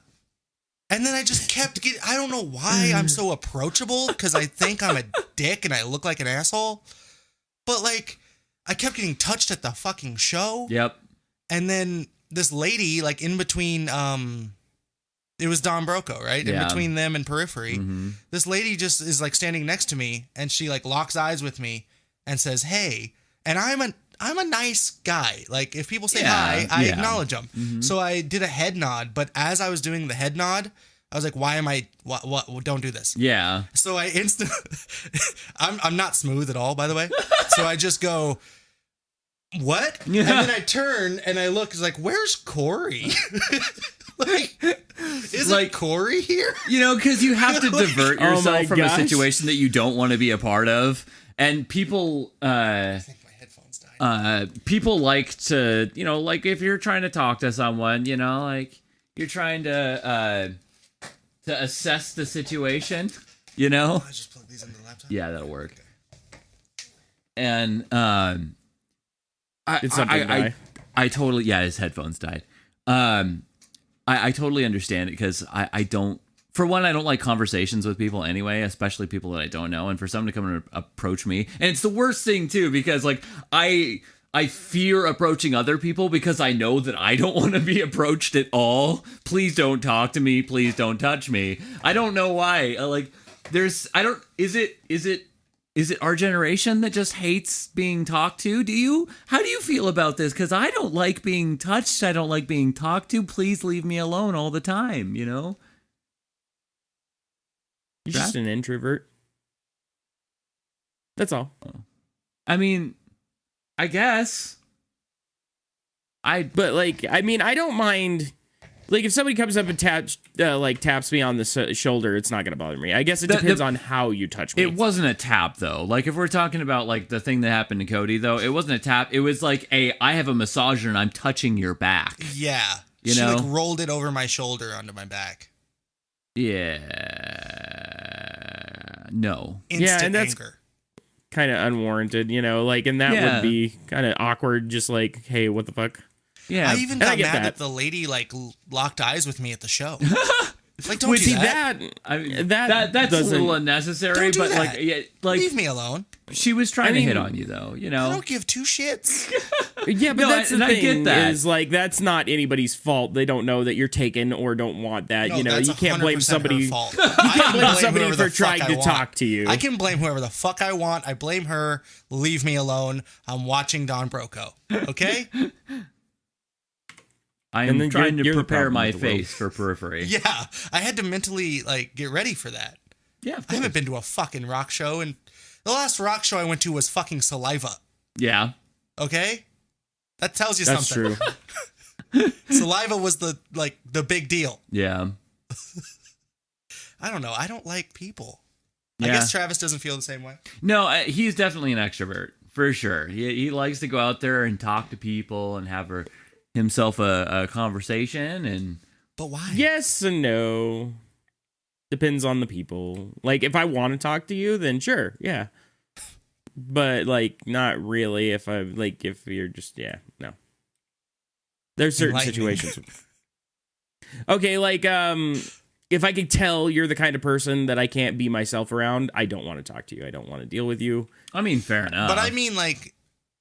And then I just kept getting, I don't know why I'm so approachable, because I think I'm a dick and I look like an asshole. But, like, I kept getting touched at the fucking show. Yep. And then this lady, like, in between, it was Don Broco, right? Yeah. In between them and Periphery. Mm-hmm. This lady just is, like, standing next to me, and she, like, locks eyes with me and says, "Hey." And I'm a nice guy. Like, if people say hi, I acknowledge them. Mm-hmm. So I did a head nod, but as I was doing the head nod, I was like, why am I, what, don't do this. Yeah. So I instantly, I'm not smooth at all, by the way. So I just go, what? And then I turn and I look, it's like, where's Corey? Like, is like, it Corey here? You know, because you have to divert Oh yourself my from a gosh. situation that you don't want to be a part of. And people, I think my headphones died. people like to, you know, like if you're trying to talk to someone, you know, like you're trying to assess the situation, you know? I just plug these into the laptop. Yeah, that'll work. And Did something die? I totally, yeah, his headphones died. I totally understand it because I don't, for one, I don't like conversations with people anyway, especially people that I don't know. And for someone to come and approach me, and it's the worst thing too, because like I fear approaching other people because I know that I don't want to be approached at all. Please don't talk to me. Please don't touch me. I don't know why. Is it our generation that just hates being talked to? How do you feel about this? Because I don't like being touched. I don't like being talked to. Please leave me alone all the time, you know? You're just an introvert. That's all. I mean, I guess. But like, I mean, I don't mind. Like, if somebody comes up and taps me on the shoulder, it's not gonna bother me. I guess it depends on how you touch me. It wasn't a tap though. Like if we're talking about like the thing that happened to Cody though, it wasn't a tap. It was like I have a massager and I'm touching your back. Yeah. She like rolled it over my shoulder onto my back. Yeah. No. Instant and that's anger. kind of unwarranted, you know, like, and that would be kind of awkward. Just like, hey, what the fuck? Yeah. I even got get mad that. that the lady like locked eyes with me at the show. Like, don't Wait, do see that. That's a doesn't- little unnecessary, Don't do but that. like, yeah, like Leave me alone. she was trying to hit on you though, you know. I don't give two shits. Yeah, but No, that's the and I thing. get that. Is like, that's not anybody's fault. They don't know that you're taken or don't want that. No, you know, that's you can't blame 100% somebody. her fault. You can't blame somebody whoever the for trying fuck to I want. talk to you. I can blame whoever the fuck I want. I blame her. Leave me alone. I'm watching Don Broco. Okay? I And am then trying you're to the prepare problem my with the world. face for Periphery. Yeah. I had to mentally like get ready for that. Yeah, of I haven't course. been to a fucking rock show, and the last rock show I went to was fucking Saliva. Yeah. Okay? That tells you That's something. true. Saliva was the big deal. Yeah. I don't know. I don't like people. I Yeah. guess Travis doesn't feel the same way. No, he's definitely an extrovert for sure. He likes to go out there and talk to people and have himself a conversation and But why? Yes and no. Depends on the people. Like, if I want to talk to you, then sure, yeah. but like not really. If you're just no. There's certain situations. Okay, like if I could tell you're the kind of person that I can't be myself around, I don't want to talk to you. I don't want to deal with you. I mean, fair enough. But I mean, like,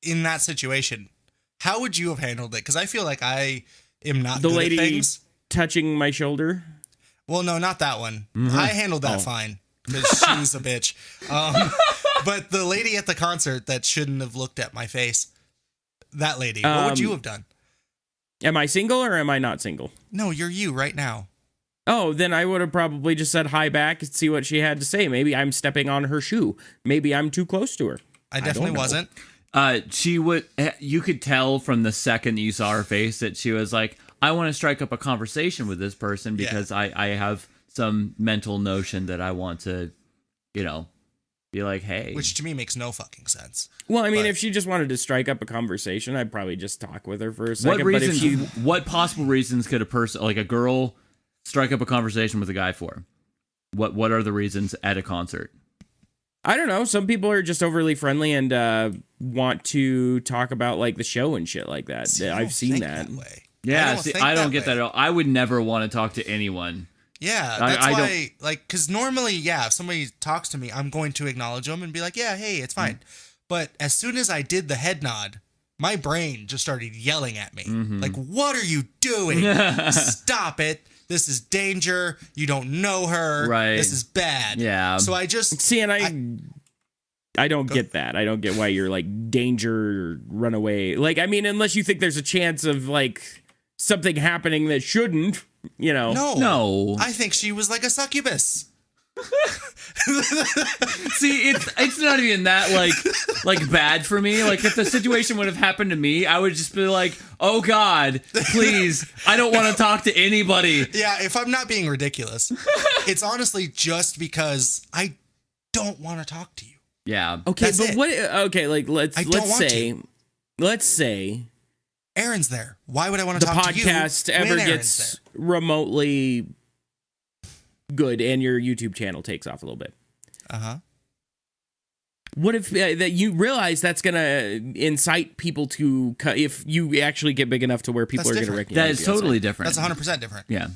in that situation, how would you have handled it? Because I feel like I am not the good lady at things. touching my shoulder. Well, no, not that one. Mm-hmm. I handled that fine because she's a bitch. But the lady at the concert that shouldn't have looked at my face, that lady, what would you have done? Am I single or am I not single? No, you're you right now. Oh, then I would have probably just said hi back and see what she had to say. Maybe I'm stepping on her shoe. Maybe I'm too close to her. I definitely wasn't. She would. You could tell from the second that you saw her face that she was like, "I want to strike up a conversation with this person because I have some mental notion that I want to, be like, hey." Which to me makes no fucking sense. Well, I mean, if she just wanted to strike up a conversation, I'd probably just talk with her for a second. What possible reasons could a person, like a girl, strike up a conversation with a guy for? What are the reasons at a concert? I don't know. Some people are just overly friendly and want to talk about like the show and shit like that. I've seen that. Way. Yeah, I don't get that at all. I would never want to talk to anyone. Yeah, that's why, like, because normally, if somebody talks to me, I'm going to acknowledge them and be like, yeah, hey, it's fine. But as soon as I did the head nod, my brain just started yelling at me. Like, what are you doing? Stop it. This is danger. You don't know her. Right. This is bad. Yeah. So I just... See, and I don't get that. I don't get why you're like danger or run away. Like, I mean, unless you think there's a chance of like something happening that shouldn't, No. I think she was like a succubus. See, it's not even that like bad for me. Like if the situation would have happened to me, I would just be like, "Oh God, please, I don't want to talk to anybody." Yeah, if I'm not being ridiculous, it's honestly just because I don't want to talk to you. Yeah. Okay, That's but it. what? Okay, like let's say Aaron's there. Why would I want to the talk to you? podcast ever when Aaron's gets remotely good and your YouTube channel takes off a little bit. What if that you realize that's going to incite people to if you actually get big enough to where people are going to recognize that is you totally different. That's 100% different. Yeah.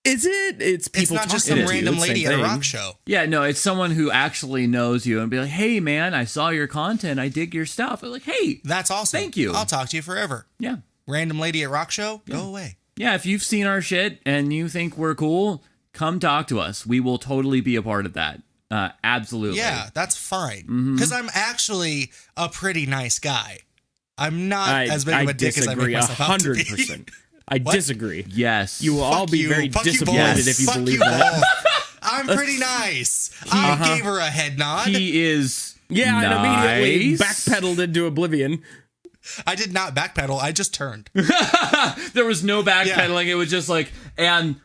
Is it? It's people. It's not just talking some to you. random It's the lady same at a thing. rock show. Yeah, no, it's someone who actually knows you and be like, "Hey, man, I saw your content. I dig your stuff." I'm like, "Hey, That's awesome. Thank you. I'll talk to you forever. yeah, Random lady at rock show, go away. yeah." If you've seen our shit and you think we're cool, come talk to us. We will totally be a part of that. Absolutely. Yeah, that's fine. Because I'm actually a pretty nice guy. I'm not as big of a dick as I make myself out to be. 100%. I disagree. Yes. You will all be very Fuck you disappointed both. if you Fuck believe you that. both. I'm pretty nice. I gave her a head nod. He is. Yeah, and immediately nice. backpedaled into oblivion. I did not backpedal. I just turned. There was no backpedaling. It was just like, and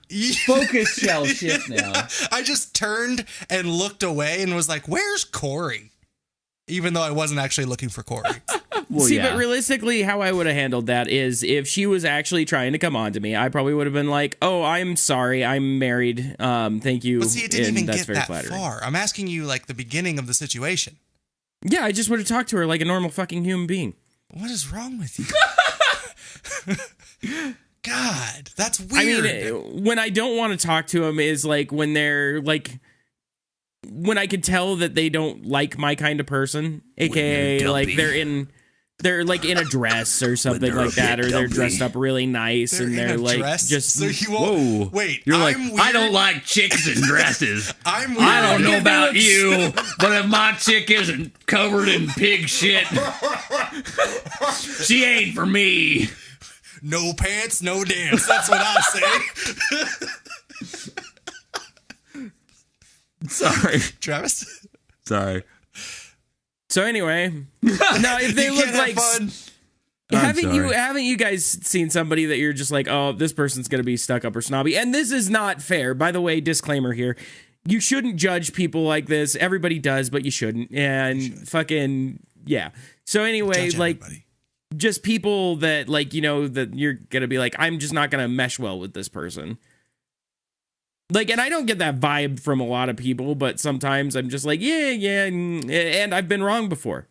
focus shell shift now. I just turned and looked away and was like, where's Corey? Even though I wasn't actually looking for Corey. Well, See, yeah. but realistically, how I would have handled that is if she was actually trying to come on to me, I probably would have been like, "Oh, I'm sorry, I'm married. Thank you." But see, it didn't and even that's get very that flattering. far. I'm asking you, like, the beginning of the situation. Yeah, I just would have talked to her like a normal fucking human being. What is wrong with you? God, that's weird. I mean, when I don't want to talk to them is like when they're like, when I could tell that they don't like my kind of person, aka like they're like in a dress or something like that, or they're dressed up really nice and they're in a like dress? just So you won't, wait. You're like, I'm weird. I don't like chicks in dresses. I'm weird. I don't know about you, but if my chick isn't covered in pig shit, she ain't for me. No pants, no dance. That's what I say. Sorry. Travis? Sorry. So anyway, no, if they You look can't like have fun. haven't you guys seen somebody that you're just like, oh, this person's gonna be stuck up or snobby? And this is not fair, by the way. Disclaimer here: you shouldn't judge people like this. Everybody does, but you shouldn't. And fucking yeah. So anyway, Judge like everybody. just people that like that you're gonna be like, I'm just not gonna mesh well with this person. Like, and I don't get that vibe from a lot of people, but sometimes I'm just like, yeah, and I've been wrong before.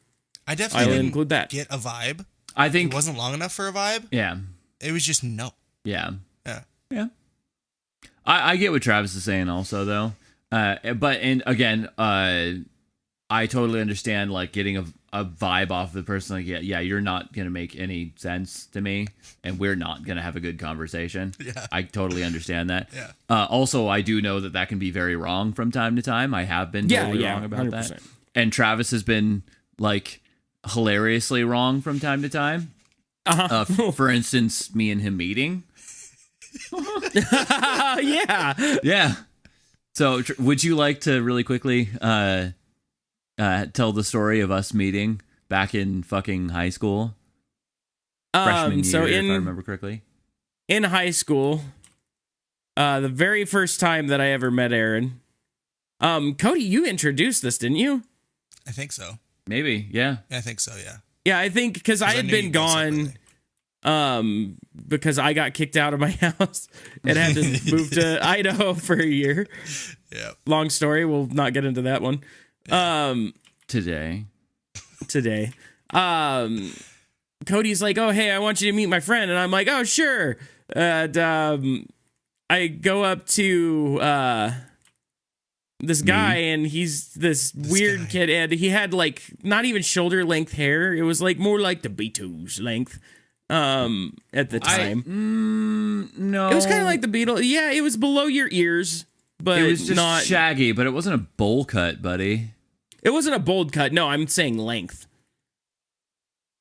I definitely I'll didn't include that. get a vibe. I think It wasn't long enough for a vibe. Yeah. It was just no. Yeah. Yeah. Yeah. I get what Travis is saying also though. But again, I totally understand like getting a vibe off the person. Like, yeah, you're not gonna make any sense to me, and we're not gonna have a good conversation. Yeah. I totally understand that. Yeah. Also, I do know that can be very wrong from time to time. I have been totally wrong about 100%. that, and Travis has been like hilariously wrong from time to time. For instance, me and him meeting. Yeah. Yeah. So, would you like to really quickly tell the story of us meeting back in fucking high school? Freshman year, if I remember correctly. In high school, the very first time that I ever met Aaron, Cody, you introduced this, didn't you? I think so. Maybe, yeah. I think so, yeah. Yeah, I think because I had been gone, because I got kicked out of my house and had to move to Idaho for a year. Yeah. Long story. We'll not get into that one. Today. Cody's like, oh, hey, I want you to meet my friend. And I'm like, oh, sure. And I go up to this guy, and he's this weird guy. kid. And he had like not even shoulder length hair. It was like more like the Beatles length at the time. No. It was kind of like the Beatles. Yeah, it was below your ears, but It was just not shaggy, but it wasn't a bowl cut, buddy. It wasn't a bold cut. No, I'm saying length.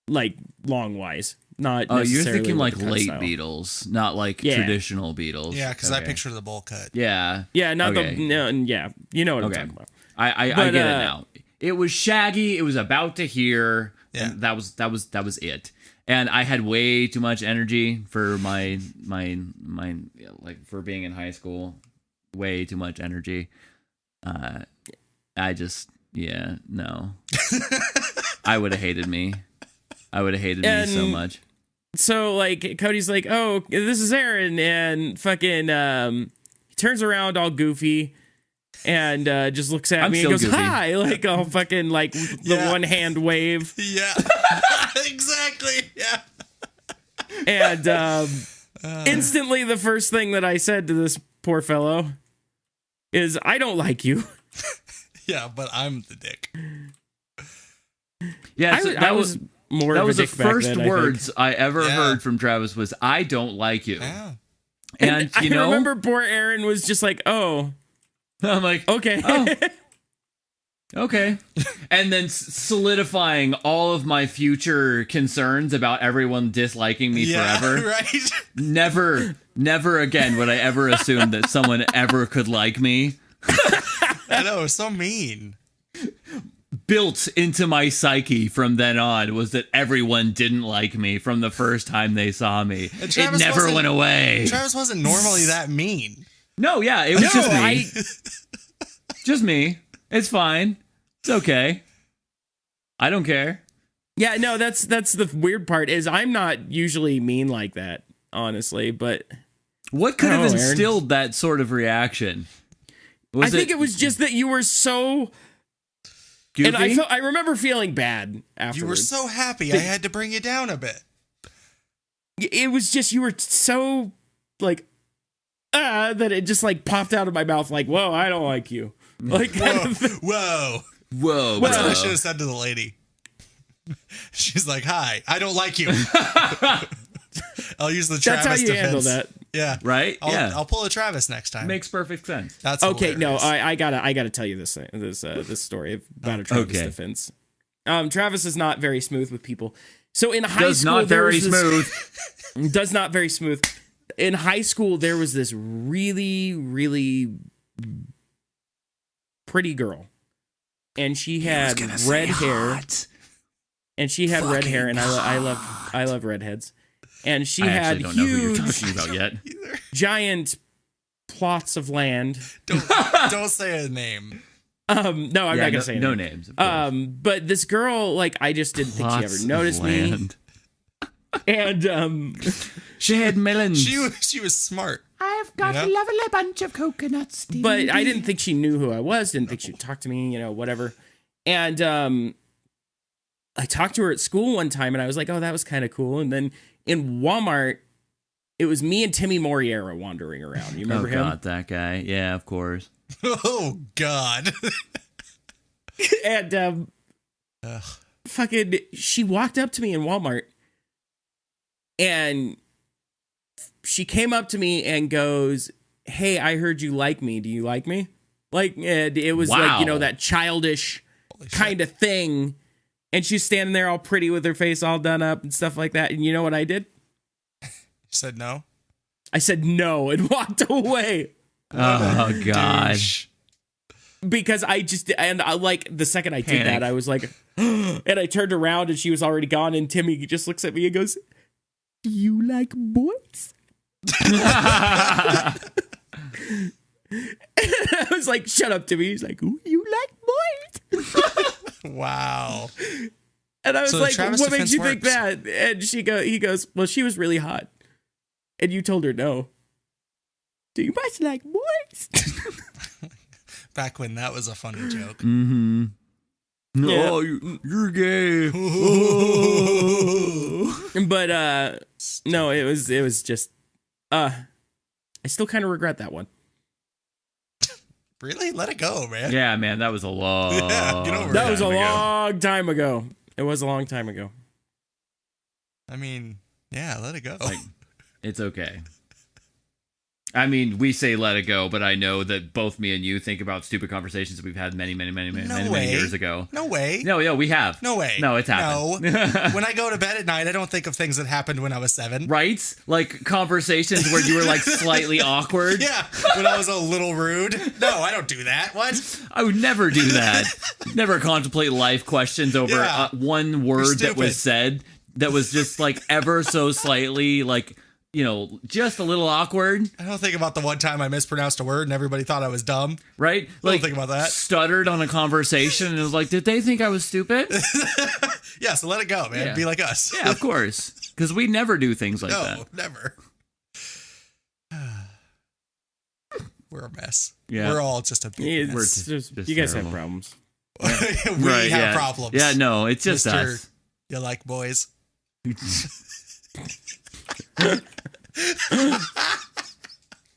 Like long wise. Not Oh, you're necessarily thinking like the cut late style. Beatles, not like traditional Beatles. Yeah, because I Okay. picture the bowl cut. Yeah. Yeah, not Okay. yeah. You know what Okay. I'm talking about. I But, get it now. It was shaggy. It was about to hear. Yeah. And that was it. And I had way too much energy for my like for being in high school. Way too much energy. I just no. I would have hated me. I would have hated me so much. So like Cody's like, oh, this is Aaron, and fucking he turns around all goofy and just looks at I'm me and still goes, goofy. hi, like all fucking like the Yeah. one hand wave. Yeah. Exactly. Yeah. And instantly the first thing that I said to this poor fellow is, I don't like you. Yeah, but I'm the dick. Yeah, I was more that of was a the dick back first then, I think. words I ever Yeah. heard from Travis was I don't like you. Yeah. And I you know, remember poor Aaron was just like, oh, I'm like, okay. Oh. okay. And then solidifying all of my future concerns about everyone disliking me forever. Right. Never again would I ever assume that someone ever could like me. I know, it's so mean. Built into my psyche from then on was that everyone didn't like me from the first time they saw me. And It Travis never wasn't- went away. Travis wasn't normally that mean. No, yeah, it was just me. I, Just me. It's fine. It's okay. I don't care. yeah, no, that's the weird part is I'm not usually mean like that, honestly, but What could have Oh, Aaron. instilled that sort of reaction? I think it was just that you were so, goofy? and I remember feeling bad afterwards. You were so happy I had to bring you down a bit. It was just you were so like that it just like popped out of my mouth like, whoa, I don't like you. Like Whoa. Whoa, That's bro. what I should have said to the lady. She's like, hi, I don't like you. I'll use the that's Travis how you defense. handle that. Yeah. Right? Yeah. I'll pull a Travis next time. Makes perfect sense. That's Okay, no, hilarious. I gotta tell you this story about a Travis Okay. defense. Travis is not very smooth with people. So in high Does school, not there very was this- smooth. does not very smooth. In high school, there was this really, really pretty girl, and she had red hair. And she had red hair, and I love redheads. And she I had actually don't know who you're huge, talking about yet. giant plots of land. Don't say a name. No, I'm not gonna say no anything. names. Of course. But this girl, like, I just didn't think she Lots ever of noticed me. land. And She had melons. She was smart. I I've got a lovely bunch of coconuts. But I didn't think she knew who I was. Didn't think she'd talk to me, whatever. And I talked to her at school one time, and I was like, oh, that was kind of cool. And then in Walmart, it was me and Timmy Moriera wandering around. You remember him? Oh, God, that guy. Yeah, of course. Oh, God. And fucking, she walked up to me in Walmart, and she came up to me and goes, hey, I heard you like me. Do you like me? Like, it was like, that childish kind of thing. And she's standing there all pretty with her face all done up and stuff like that. And you know what I did? You said no? I said no and walked away. Oh, God. Douche. Because like the second I did that, I was like, and I turned around and she was already gone. And Timmy just looks at me and goes, do you like boys? And I was like, shut up, Timmy. He's like, ooh, you like boys? Wow. And I was like, Travis what makes defense you think works. that? And he goes, well, she was really hot. And you told her no. Do you much like boys? Back when that was a funny joke. Mm-hmm. No, you're gay. But no, it was just I still kind of regret that one. Really? Let it go, man. Yeah, man, that was a long. Yeah, get over That it. was a long time ago. It was a long time ago. I mean, yeah, let it go. Like, it's okay. I mean, we say let it go, but I know that both me and you think about stupid conversations that we've had many years ago. No way. No, yeah, we have. No way. No, it's happened. No. When I go to bed at night, I don't think of things that happened when I was 7. Right? Like conversations where you were like slightly awkward. Yeah, when I was a little rude. No, I don't do that. What? I would never do that. Never contemplate life questions over Yeah. one word that was said that was just like ever so slightly like, just a little awkward. I don't think about the one time I mispronounced a word and everybody thought I was dumb. Right? I don't think about that. Stuttered on a conversation and it was like, did they think I was stupid? Yeah, so let it go, man. Yeah. Be like us. Yeah, of course. Because we never do things like that. No, never. We're a mess. Yeah. We're all just a big It's mess. just, you guys terrible. have problems. we have problems. Yeah, no, it's just Mr. us. You like boys?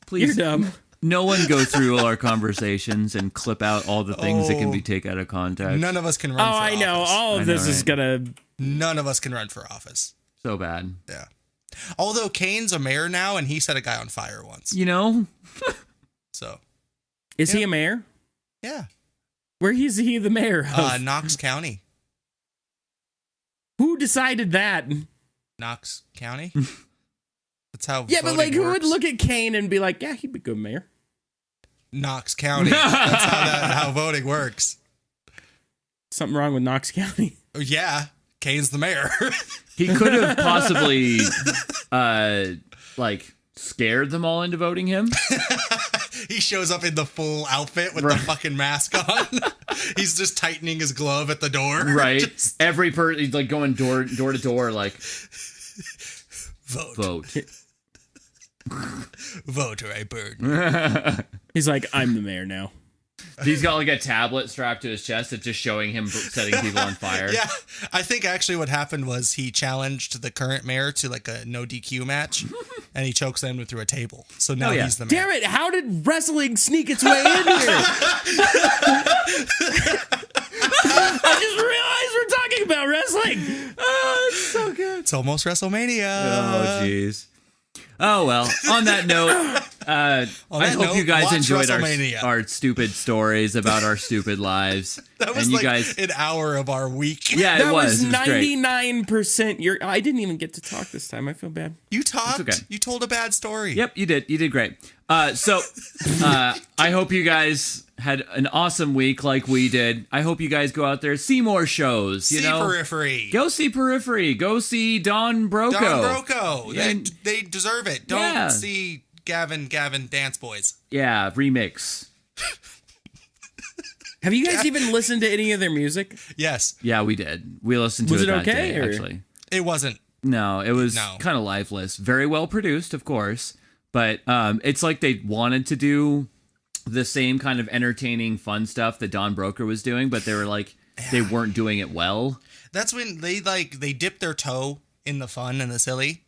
Please, You're dumb. no one go through all our conversations and clip out all the things that can be taken out of context. None of us can run Oh, for I know. office. All of I know, this is right? gonna. None of us can run for office. So bad. Yeah. Although Kane's a mayor now and he set a guy on fire once. So, Is he a mayor? yeah. Where is he the mayor of? Knox County. Who decided that? Knox County? That's how Yeah, but voting who would works. look at Kane and be like, yeah, he'd be a good mayor? Knox County. That's how voting works. Something wrong with Knox County. Oh, yeah. Kane's the mayor. He could have possibly, scared them all into voting him. He shows up in the full outfit with the fucking mask on. He's just tightening his glove at the door. Right. Just Every person, he's like going door to door, like, vote. Vote or I burn. He's like, I'm the mayor now. He's got like a tablet strapped to his chest that's just showing him setting people on fire. Yeah, I think actually what happened was he challenged the current mayor to like a no DQ match, and he chokeslammed him through a table. So now he's the mayor. Damn it, how did wrestling sneak its way in here? I just realized we're talking about wrestling. Oh, it's so good. It's almost WrestleMania. Oh, jeez. Oh, well. On that note, I hope you guys watch enjoyed WrestleMania. our stupid stories about our stupid lives. That was and you like guys, an hour of our week. yeah, That it was. was It was great. 99%. I didn't even get to talk this time. I feel bad. You talked. okay. You told a bad story. Yep, you did. You did great. So I hope you guys had an awesome week like we did. I hope you guys go out there, see more shows. See Periphery. Go see Periphery. Go see Don Broco. Don Broco. Yeah. They deserve it. Don't see Gavin Dance Boys. Yeah, remix. Have you guys even listened to any of their music? Yes. Yeah, we did. We listened to Was it it that okay, day, or- actually. It wasn't. No, it was No. kind of lifeless. Very well produced, of course, but it's like they wanted to do the same kind of entertaining, fun stuff that Don Broker was doing, but they were like, they weren't doing it well. That's when they dip their toe in the fun and the silly,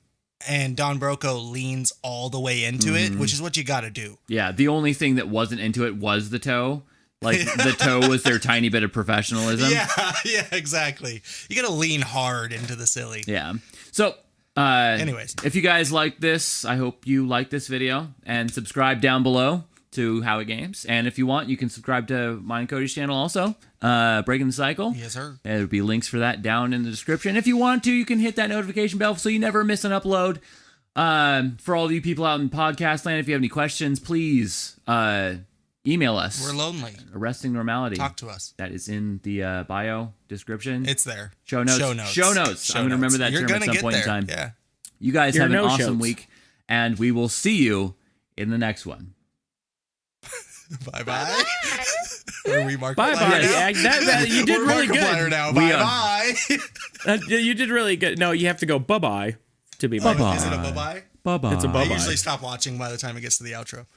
and Don Broco leans all the way into it, which is what you got to do. Yeah, the only thing that wasn't into it was the toe. Like the toe was their tiny bit of professionalism. Yeah, exactly. You got to lean hard into the silly. Yeah. So, anyways, if you guys like this, I hope you like this video and subscribe down below to How It Games. And if you want, you can subscribe to mine and Cody's channel also, Breaking the Cycle. Yes, sir. And there'll be links for that down in the description. If you want to, you can hit that notification bell so you never miss an upload. For all of you people out in podcast land, if you have any questions, please email us. We're lonely. Arresting Normality. Talk to us. That is in the bio description. It's there. Show notes. I'm going to remember that term at some point in time. Yeah. You guys have an awesome no-shows. week, and we will see you in the next one. Bye-bye. Are we Markiplier Bye-bye. now? Yeah, you did We're really Markiplier good. now. We are. Bye-bye. You did really good. No, you have to go bye-bye to be Bye-bye. Is it a bye-bye? Bye-bye. It's a I bye-bye. usually stop watching by the time it gets to the outro.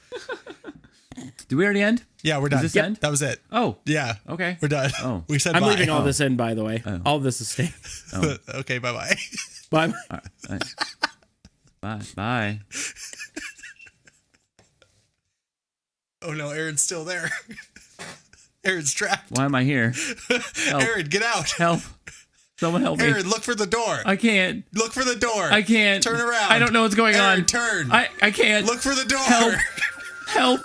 Did we already end? Yeah, we're done. this end? That was it. Oh, Yeah. okay. We're done. Oh. We said I'm bye. leaving all this in, by the way. All this is staying. Okay, bye-bye. Bye. All right. Bye. Bye. Oh, no, Aaron's still there. Aaron's trapped. Why am I here? Help. Aaron, get out. Help. Someone help me. Aaron, look for the door. I can't. Look for the door. I can't. Turn around. I don't know what's going Aaron, on. turn. I can't. Look for the door. Help. Help.